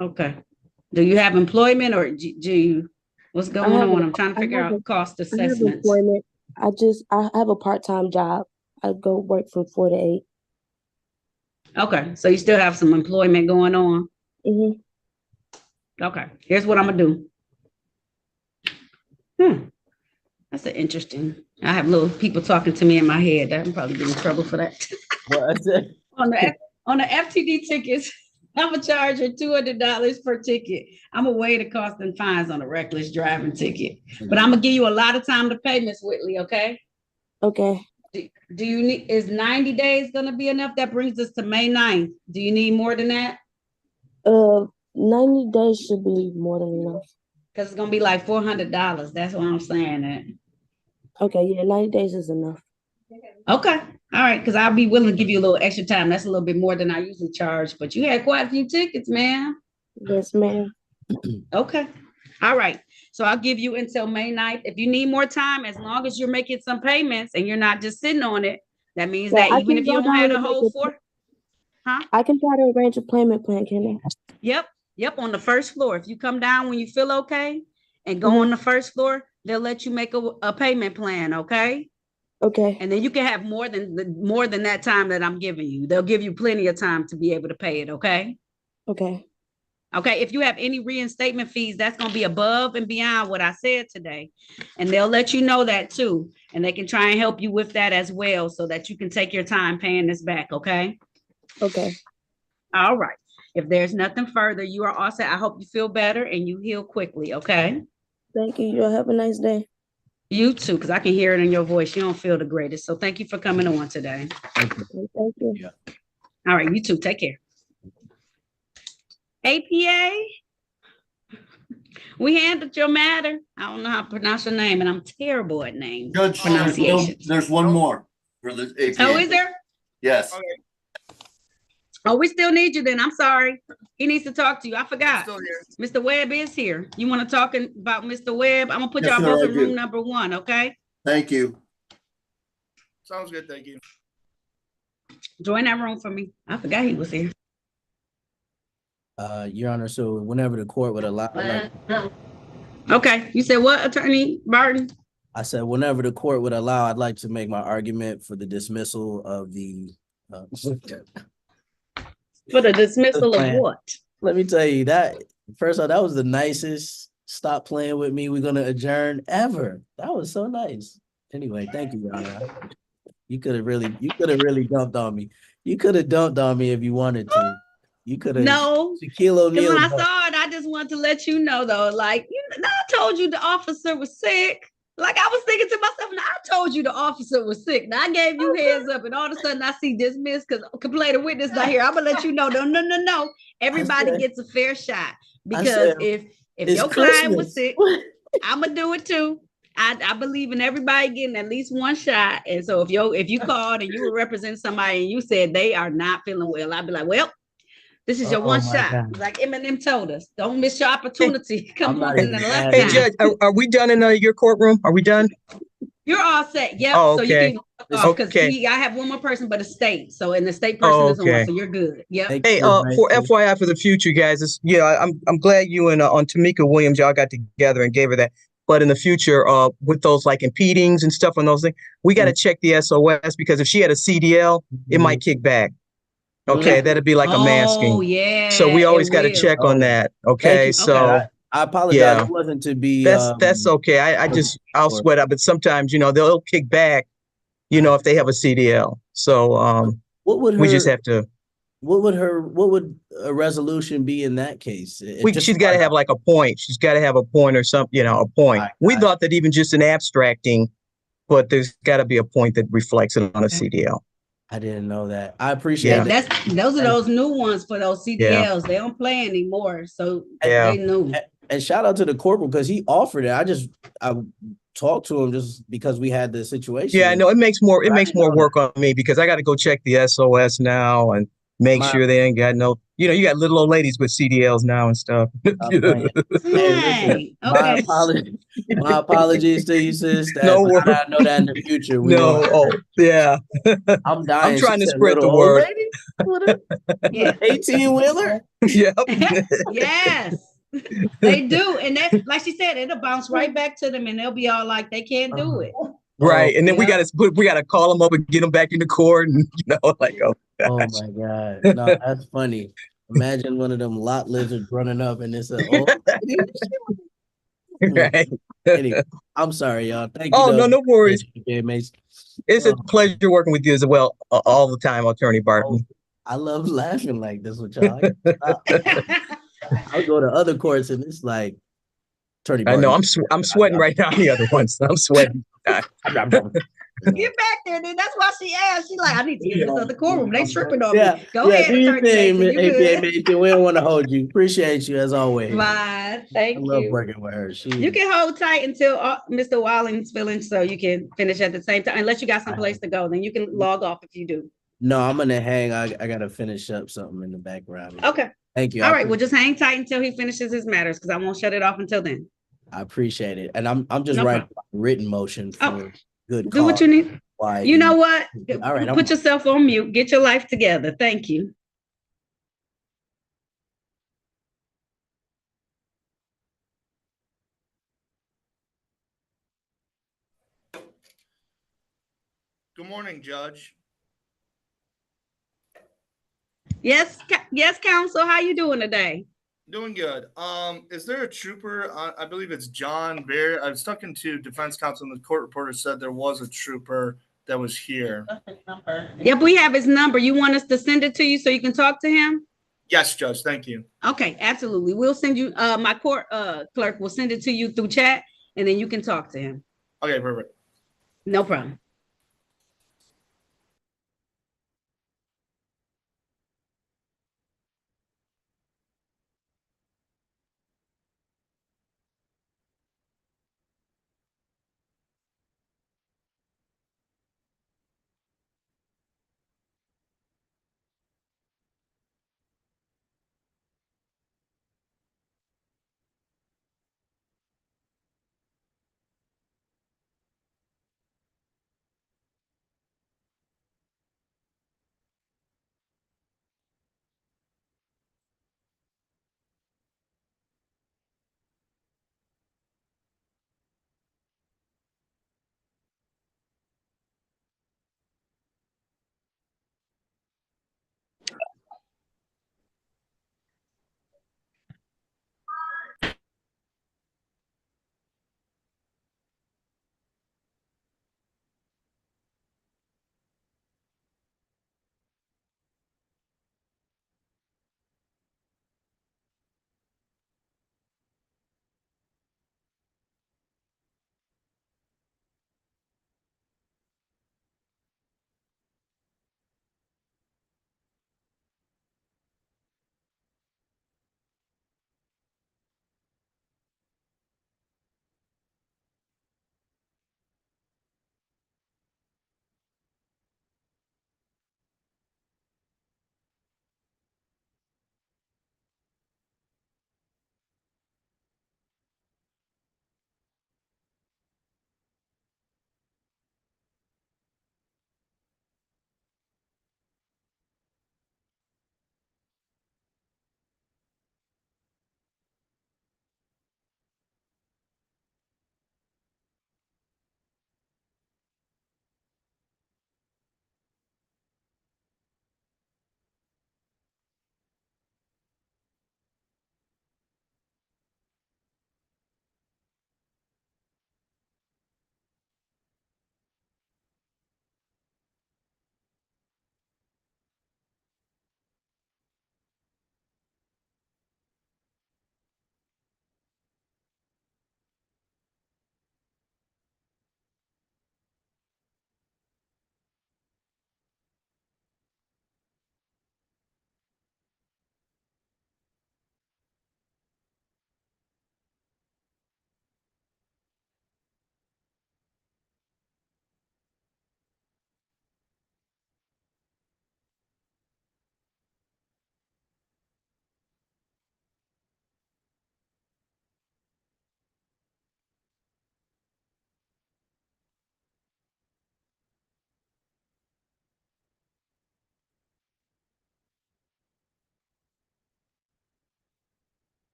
B: Okay. Do you have employment or do you, what's going on? I'm trying to figure out cost assessments.
Q: I have employment. I have a part-time job. I go work from 4 to 8.
B: Okay, so you still have some employment going on?
Q: Mm-hmm.
B: Okay, here's what I'm gonna do. That's an interesting. I have little people talking to me in my head. I'm probably getting in trouble for that.
J: What's it?
B: on the FTD tickets, I'm gonna charge you $200 per ticket. I'm gonna weigh the cost and fines on a reckless driving ticket. But I'm gonna give you a lot of time to pay, Miss Whitley, okay?
Q: Okay.
B: Do you need, is 90 days gonna be enough? That brings us to May 9th. Do you need more than that?
Q: 90 days should be more than enough.
B: Because it's gonna be like $400. That's what I'm saying. That.
Q: Okay, yeah, 90 days is enough.
B: Okay. All right, because I'll be willing to give you a little extra time. That's a little bit more than I usually charge, but you had quite a few tickets, ma'am.
Q: Yes, ma'am.
B: Okay. All right. So I'll give you until May 9th. If you need more time, as long as you're making some payments and you're not just sitting on it, that means that even if you don't have the whole
Q: I can try to arrange a payment plan, can I?
B: Yep, on the first floor. If you come down when you feel okay and go on the first floor, they'll let you make a payment plan, okay?
Q: Okay.
B: And then you can have more than that time that I'm giving you. They'll give you plenty of time to be able to pay it, okay?
Q: Okay.
B: Okay, if you have any reinstatement fees, that's going to be above and beyond what I said today. And they'll let you know that too. And they can try and help you with that as well so that you can take your time paying this back, okay?
Q: Okay.
B: All right. If there's nothing further, you are all set. I hope you feel better and you heal quickly, okay?
Q: Thank you. You'll have a nice day.
B: You too, because I can hear it in your voice. You don't feel the greatest. So thank you for coming on today.
Q: Thank you.
J: Yeah.
B: All right, you too. Take care. APA, we handled your matter. I don't know how to pronounce your name, and I'm terrible at names.
G: Judge,
B: pronunciations.
G: there's one more for the APA.
B: Oh, is there?
G: Yes.
B: Okay. Oh, we still need you then. I'm sorry. He needs to talk to you. I forgot. Mr. Webb is here. You want to talk about Mr. Webb? I'm going to put y'all both in room number 1, okay?
G: Thank you.
R: Sounds good, thank you.
B: Join that room for me. I forgot he was here.
J: Your Honor, so whenever the court would allow.
B: Okay, you said what, Attorney Barton?
J: I said whenever the court would allow, I'd like to make my argument for the dismissal of the.
B: For the dismissal of what?
J: Let me tell you that. First of all, that was the nicest stop playing with me, we're gonna adjourn ever. That was so nice. Anyway, thank you, Your Honor. You could have really dumped on me. You could have dumped on me if you wanted to. You could have.
B: No.
J: Shaquille O'Neal.
B: When I saw it, I just wanted to let you know, though. Like, I told you the officer was sick. Like, I was thinking to myself, now I told you the officer was sick. Now I gave you heads up, and all of a sudden I see dismissed because complaint witness not here. I'm gonna let you know. No. Everybody gets a fair shot because if your client was sick, I'm gonna do it too. I believe in everybody getting at least one shot. And so if you called and you were representing somebody and you said they are not feeling well, I'd be like, well, this is your one shot. God. Like Eminem told us, don't miss your opportunity. Come on in the left.
F: Hey, Judge, are we done in your courtroom? Are we done?
B: You're all set. Yep.
F: Oh,
B: okay. So you can because I have one more person, but a state. So and the state person is on, so you're good. Yep.
F: Hey, for FYI for the future, guys, I'm glad you and on Tamika Williams, y'all got together and gave her that. But in the future, with those like impedings and stuff on those things, we got to check the SOS because if she had a CDL, it might kick back. Okay, that'd be like a masking.
B: Oh yeah.
F: So we always got to check on that. Okay, so
J: I apologize.
F: Yeah,
J: it wasn't to be.
F: That's okay. I'll sweat up, but sometimes they'll kick back. If they have a CDL. So
J: what would
F: we just have to.
J: what would a resolution be in that case?
F: She's got to have like a point. She's got to have a point or something, a point. We thought that even just an abstracting, but there's got to be a point that reflects it on a CDL.
J: I didn't know that. I appreciate
B: Yeah,
J: that.
B: those are those new ones for those CDLs. They don't play anymore, so they new.
J: And shout out to the corporal because he offered it. I talked to him just because we had the situation.
F: Yeah, I know it makes more work on me because I got to go check the SOS now and make sure they ain't got no. You got little old ladies with CDLs now and stuff.
J: Hey, listen, my apologies to you, sis.
F: No worries.
J: I know that in the future.
F: Yeah.
J: I'm dying.
F: I'm trying to spread the word.
B: Yeah.
J: 18-wheeler?
F: Yep.
B: Yes. They do. And that, like she said, it'll bounce right back to them and they'll be all like they can't do it.
F: Right. And then we gotta call them up and get them back into court and like
J: oh my God. No, that's funny. Imagine one of them lot lizards running up and it's a old lady.
F: Right.
J: Anyway, I'm sorry, y'all. Thank you.
F: Oh, no worries.
J: Mason.
F: It's a pleasure working with you as well all the time, Attorney Barton.
J: I love laughing like this with y'all. I'll go to other courts and it's like Attorney Barton.
F: I know I'm sweating right now. The other ones, I'm sweating.
B: Get back there, then. That's why she asked. She like, I need to get this other courtroom. They tripping on
J: me.
B: Go ahead,
J: do your
B: Attorney
J: thing,
B: Mason.
J: APA Mason. We don't want to hold you. Appreciate you as always.
B: Bye. Thank you.
J: I love working with her.
B: You can hold tight until Mr. Walling's finished, so you can finish at the same time. Unless you got someplace to go, then you can log off if you do.
J: No, I'm gonna hang. I gotta finish up something in the background.
B: Okay.
J: Thank you.
B: All right. Well, just hang tight until he finishes his matters because I won't shut it off until then.
J: I appreciate it, and I'm just writing a written motion for good.
B: Do what you need.
J: Why?
B: You know what?
J: All right.
B: Put yourself on mute. Get your life together. Thank you.
R: Good morning, Judge.
B: Yes, counsel. How you doing today?
R: Doing good. Is there a trooper? I believe it's John Bear. I was talking to defense counsel, and the court reporter said there was a trooper that was here.
B: Yep, we have his number. You want us to send it to you so you can talk to him?
R: Yes, Judge. Thank you.
B: Okay, absolutely. We'll send you. My court clerk will send it to you through chat, and then you can talk to him.
R: Okay, perfect.
B: No problem.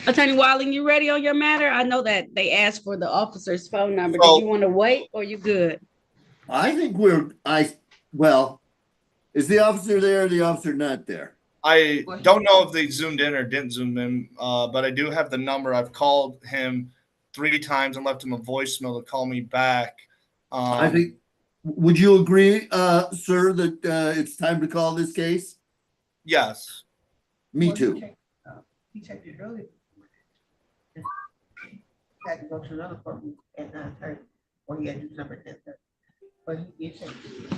B: Attorney Walling, you ready on your matter? I know that they asked for the officer's phone number.
G: So-
B: Did you want to wait or you good?
G: I think well, is the officer there or the officer not there?
R: I don't know if they zoomed in or didn't zoom in, but I do have the number. I've called him 3 times and left him a voicemail to call me back.
G: I think, would you agree, sir, that it's time to call this case?
R: Yes.
G: Me too.
S: He checked it earlier. Had to go to another appointment at 9:30, or he had to do something at 10:30. But he did check it.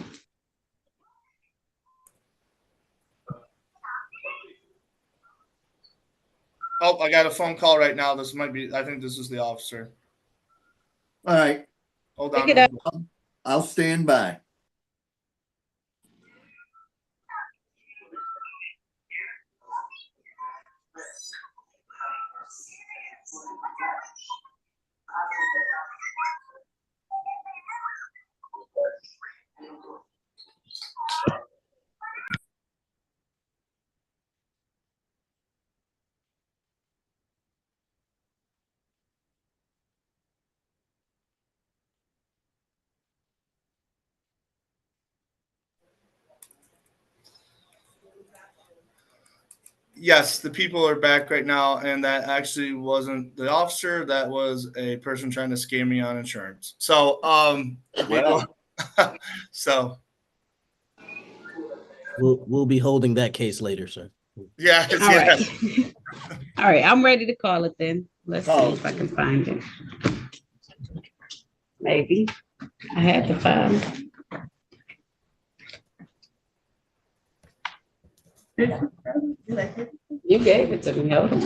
R: Oh, I got a phone call right now. This might be, I think this is the officer.
G: All right.
R: Hold
B: Pick
R: on.
B: it up.
G: I'll stand by.
R: Yes, the people are back right now, and that actually wasn't the officer. That was a person trying to scam me on insurance. So,
G: Well.
R: so
J: We'll be holding that case later, sir.
R: yeah,
B: All right. All right, I'm ready to call it then. Let's see if I can find it. Maybe. I had to find it. You gave it to me. Hold on.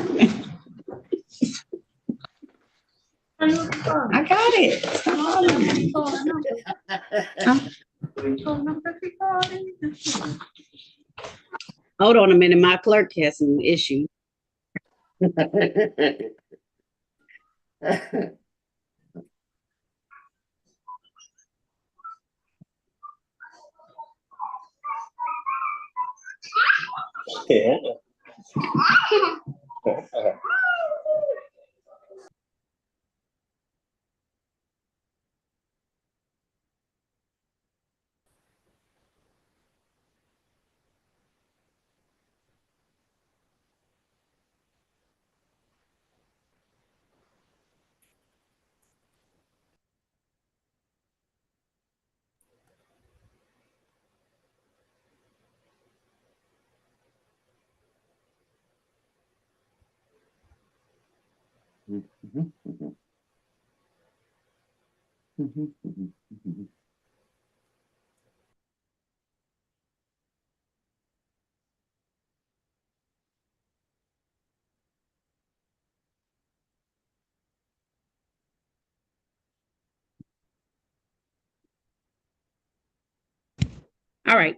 B: I got it. Hold on a minute. My clerk has some issue.
I: Yeah.
B: All right.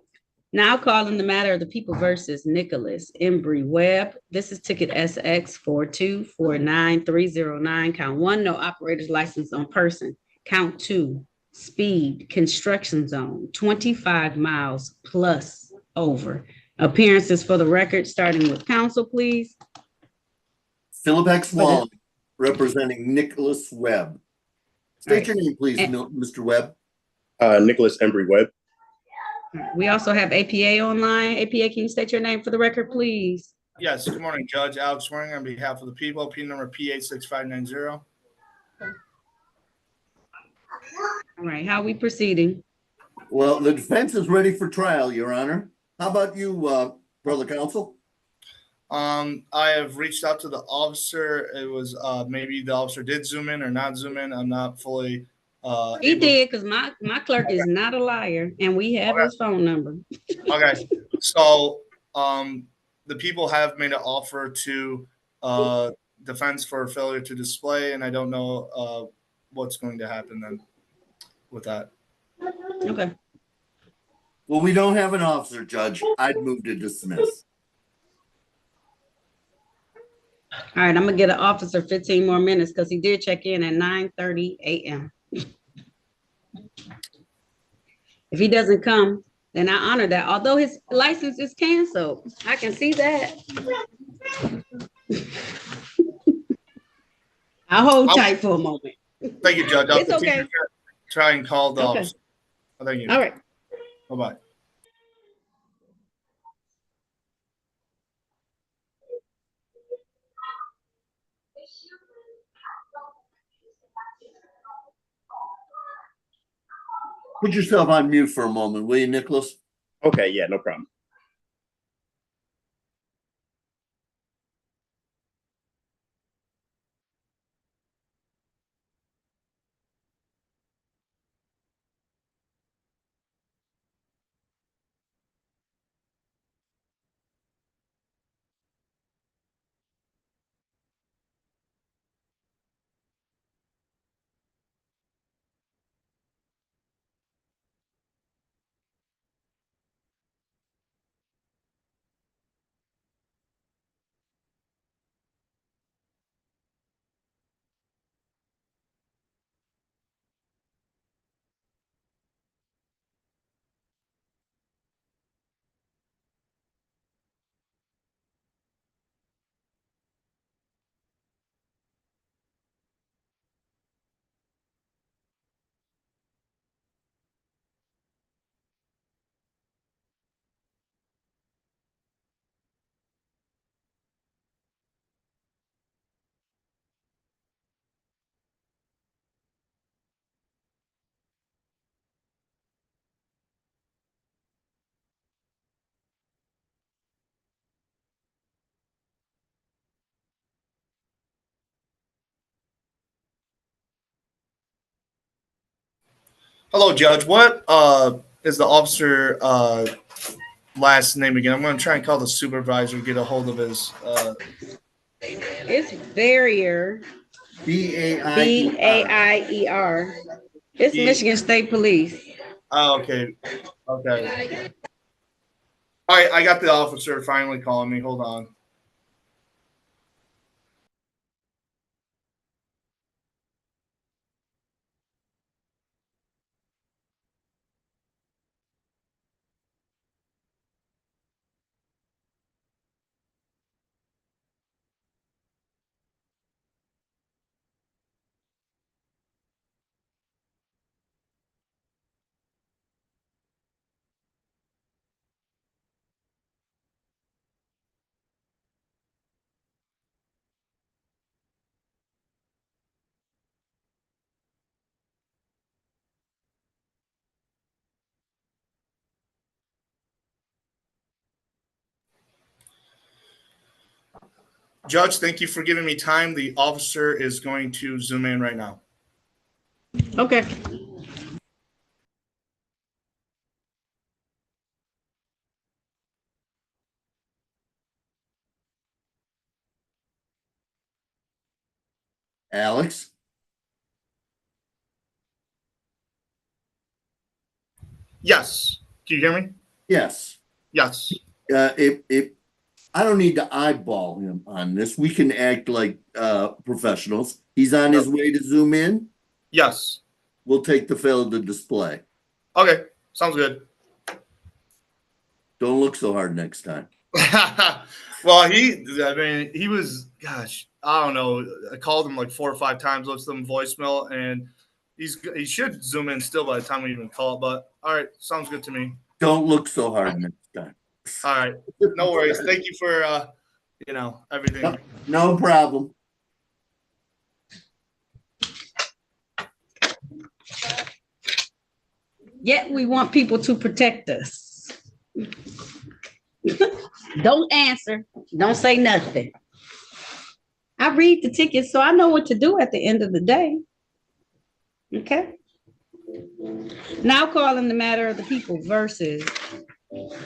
B: Now calling the matter of the people versus Nicholas Embry Webb. This is ticket SX 4249309. Count 1, no operator's license on person. Count 2, speed, construction zone, 25 miles plus over. Appearances for the record, starting with counsel, please.
G: Philip X. Wall, representing Nicholas Webb. State
B: Right.
G: your name, please, Mr. Webb.
I: Nicholas Embry Webb.
B: We also have APA online. APA, can you state your name for the record, please?
R: yes. Good morning, Judge Alex Swearing on behalf of the people. P number P86590.
B: All right. How are we proceeding?
G: Well, the defense is ready for trial, Your Honor. How about you, brother counsel?
R: I have reached out to the officer. It was maybe the officer did zoom in or not zoom in. I'm not fully.
B: He did, because my clerk is not a liar, and we have his phone number.
R: Okay, so the people have made an offer to defense for failure to display, and I don't know what's going to happen then with that.
B: Okay.
G: Well, we don't have an officer, Judge. I'd move to dismiss.
B: All right, I'm gonna get an officer 15 more minutes because he did check in at 9:30 a.m. If he doesn't come, then I honor that. Although his license is canceled, I can see that. I'll hold tight for a moment.
R: Thank you, Judge. I'll
B: It's
R: continue
B: okay.
R: to try and call the
B: Okay.
R: officer. Thank you.
B: All right.
R: Bye-bye.
G: Put yourself on mute for a moment, will you, Nicholas?
I: Okay, yeah, no problem.
R: Hello, Judge. What is the officer last name again? I'm going to try and call the supervisor, get a hold of his.
B: It's Barrier. B-A-I-E-R. It's Michigan State Police.
R: Oh, okay. Okay. All right, I got the officer finally calling me. Hold on. Judge, thank you for giving me time. The officer is going to zoom in right now.
B: Okay.
G: Alex?
R: Yes. Can you hear me?
G: Yes.
R: Yes.
G: If I don't need to eyeball him on this, we can act like professionals. He's on his way to zoom in.
R: Yes.
G: We'll take the fail to display.
R: Okay. Sounds good.
G: Don't look so hard next time.
R: Well, he was, gosh, I don't know. I called him like 4 or 5 times, left him voicemail, and he should zoom in still by the time we even call. But all right, sounds good to me.
G: Don't look so hard next time.
R: All right, no worries. Thank you for everything.
G: No problem.
B: Yet we want people to protect us. Don't answer. Don't say nothing. I read the tickets, so I know what to do at the end of the day. Okay. Now calling the matter of the people versus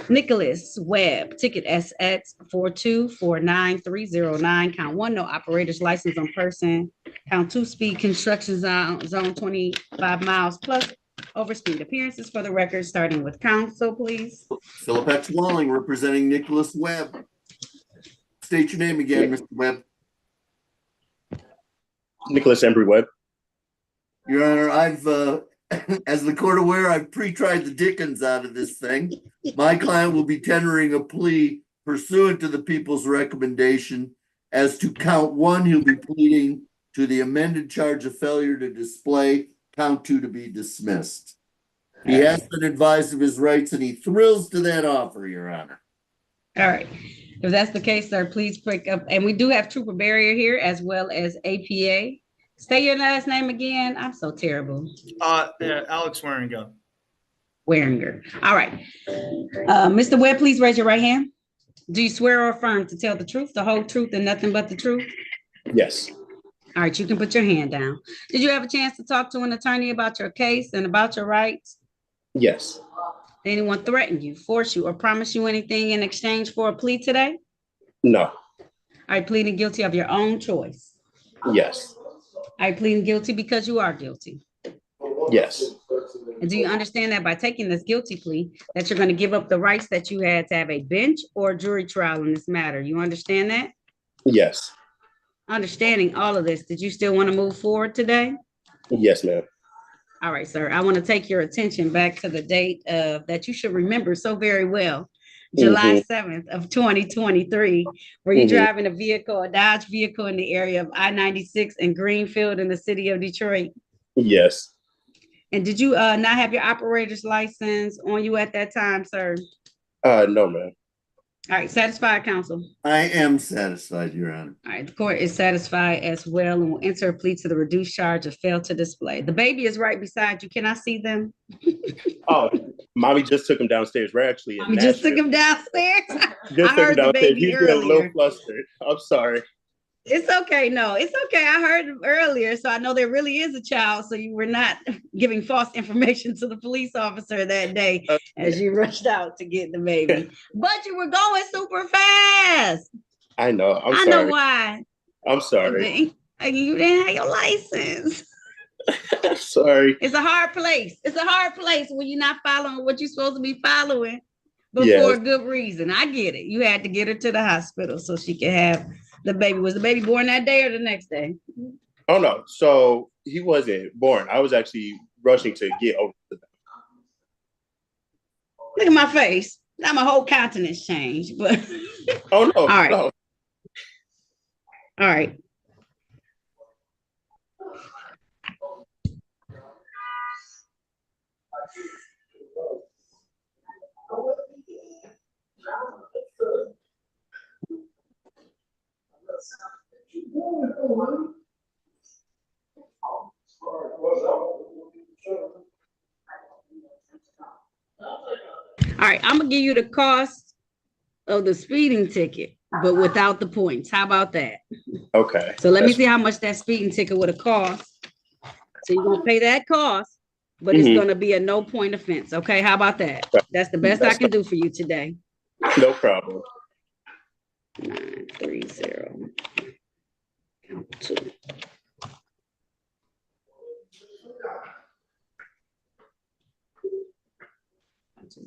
B: Nicholas Webb, ticket SX 4249309. Count 1, no operator's license on person. Count 2, speed construction zone 25 miles plus overspeed. Appearances for the record, starting with counsel, please.
G: Philip X. Walling representing Nicholas Webb. State your name again, Mr. Webb.
I: Nicholas Embry Webb.
G: Your Honor, I've, as the court aware, I've pre-tried the dickens out of this thing. My client will be tendering a plea pursuant to the people's recommendation. As to count one, he'll be pleading to the amended charge of failure to display, count two to be dismissed. He has been advised of his rights and he thrills to that offer, Your Honor.
B: All right. If that's the case, sir, please pick up. And we do have Trooper Barrier here as well as APA. Say your last name again. I'm so terrible.
R: Yeah, Alex Waringo.
B: Waringer. All right. Mr. Webb, please raise your right hand. Do you swear or affirm to tell the truth, the whole truth, and nothing but the truth?
I: Yes.
B: All right, you can put your hand down. Did you have a chance to talk to an attorney about your case and about your rights?
I: Yes.
B: Did anyone threaten you, force you, or promise you anything in exchange for a plea today?
I: No.
B: Are you pleading guilty of your own choice?
I: Yes.
B: Are you pleading guilty because you are guilty?
I: Yes.
B: And do you understand that by taking this guilty plea, that you're going to give up the rights that you had to have a bench or jury trial in this matter? You understand that?
I: Yes.
B: Understanding all of this, did you still want to move forward today?
I: Yes, ma'am.
B: All right, sir. I want to take your attention back to the date of that you should remember so very well. July 7th of 2023. Were you driving a vehicle, a Dodge vehicle in the area of I-96 in Greenfield in the city of Detroit?
I: Yes.
B: And did you not have your operator's license on you at that time, sir?
I: No, ma'am.
B: All right, satisfied, counsel?
G: I am satisfied, Your Honor.
B: All right, the court is satisfied as well and will enter a plea to the reduced charge of fail to display. The baby is right beside you. Can I see them?
I: Oh, mommy just took him downstairs. We're actually in
B: Mommy just took
I: Nashville.
B: him downstairs.
I: Just
B: I
I: took him
B: heard the
I: downstairs.
B: baby
I: He's getting a little
B: earlier.
I: flustered. I'm sorry.
B: It's okay. No, it's okay. I heard him earlier, so I know there really is a child. So you were not giving false information to the police officer that day as you rushed out to get the baby. But you were going super fast.
I: I know. I'm
B: I
I: sorry.
B: know why.
I: I'm sorry.
B: You didn't have your license.
I: Sorry.
B: It's a hard place. It's a hard place when you're not following what you're supposed to be following, but for a good reason. I get it. You had to get her to the hospital so she could have the baby. Was the baby born that day or the next day?
I: Oh, no. So he wasn't born. I was actually rushing to get over to them.
B: Look at my face. Now my whole countenance changed. But
I: oh, no.
B: All right.
I: No.
B: All right. All right, I'm gonna give you the cost of the speeding ticket, but without the points. How about that?
I: Okay.
B: So let me see how much that speeding ticket would have cost. So you're gonna pay that cost, but it's gonna be a no point offense. Okay, how about that? That's the best I can do for you today.
I: No problem.
B: 930. Count 2.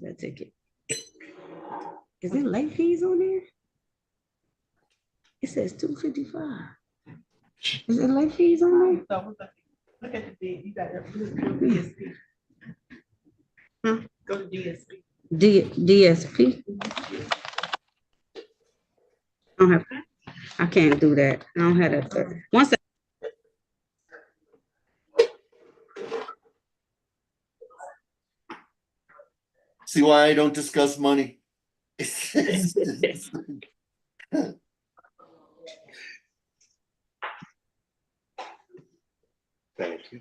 B: That ticket. Is there late fees on there? It says $255. Is there late fees on there?
S: So look at the bid. You got your DSP.
B: Huh?
S: Go to DSP.
B: DSP. I can't do that. I don't have that. Once
G: See why I don't discuss money?
I: Thank you.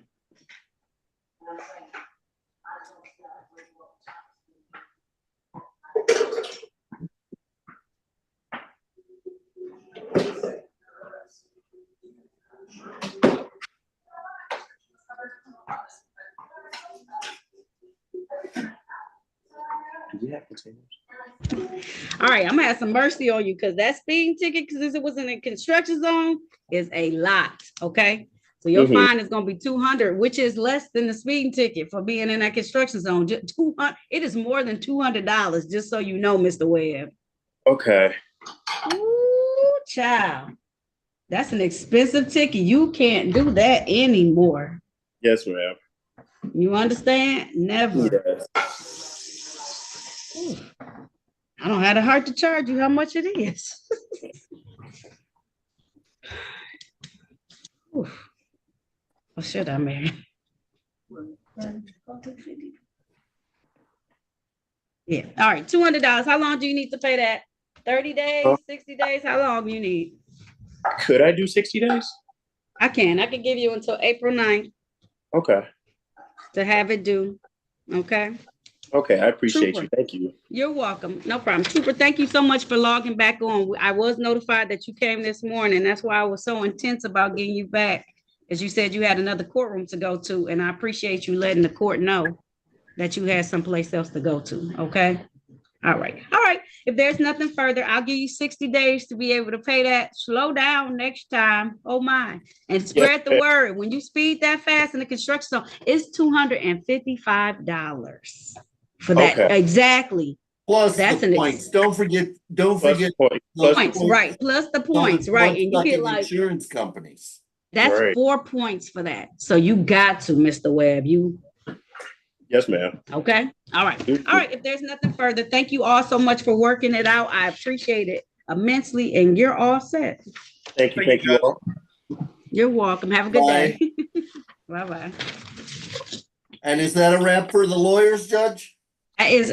I: Do we have containers?
B: All right, I'm gonna have some mercy on you because that speeding ticket, because it was in a construction zone, is a lot. Okay, so your fine is gonna be $200, which is less than the speeding ticket for being in that construction zone. Just 200. It is more than $200. Just so you know, Mr. Webb.
I: Okay.
B: Ooh, child. That's an expensive ticket. You can't do that anymore.
I: Yes, ma'am.
B: You understand? Never.
I: Yes.
B: Ooh. I don't have the heart to charge you how much it is. Ooh. Or should I, Mary? Yeah. All right. $200. How long do you need to pay that? 30 days, 60 days? How long do you need?
I: Could I do 60 days?
B: I can give you until April 9th
I: Okay.
B: to have it due. Okay.
I: Okay. I appreciate
B: Trooper.
I: you. Thank you.
B: You're welcome. No problem. Trooper, thank you so much for logging back on. I was notified that you came this morning. That's why I was so intense about getting you back. As you said, you had another courtroom to go to, and I appreciate you letting the court know that you had someplace else to go to. Okay. All right. All right. If there's nothing further, I'll give you 60 days to be able to pay that. Slow down next time. Oh my. And spread the word. When you speed that fast in the construction zone, it's $255 for that.
G: Okay.
B: Exactly.
G: Plus
B: That's
G: the points. Don't forget
B: points,
G: points.
B: right? Plus the points, right? And you get like
G: insurance companies.
B: that's
I: Right.
B: 4 points for that. So you got to, Mr. Webb. You
I: Yes, ma'am.
B: okay? All right. All right. If there's nothing further, thank you all so much for working it out. I appreciate it immensely, and you're all set.
I: Thank you. Thank you all.
B: You're welcome. Have a good day. Bye-bye.
G: And is that a wrap for the lawyers, Judge?
B: That is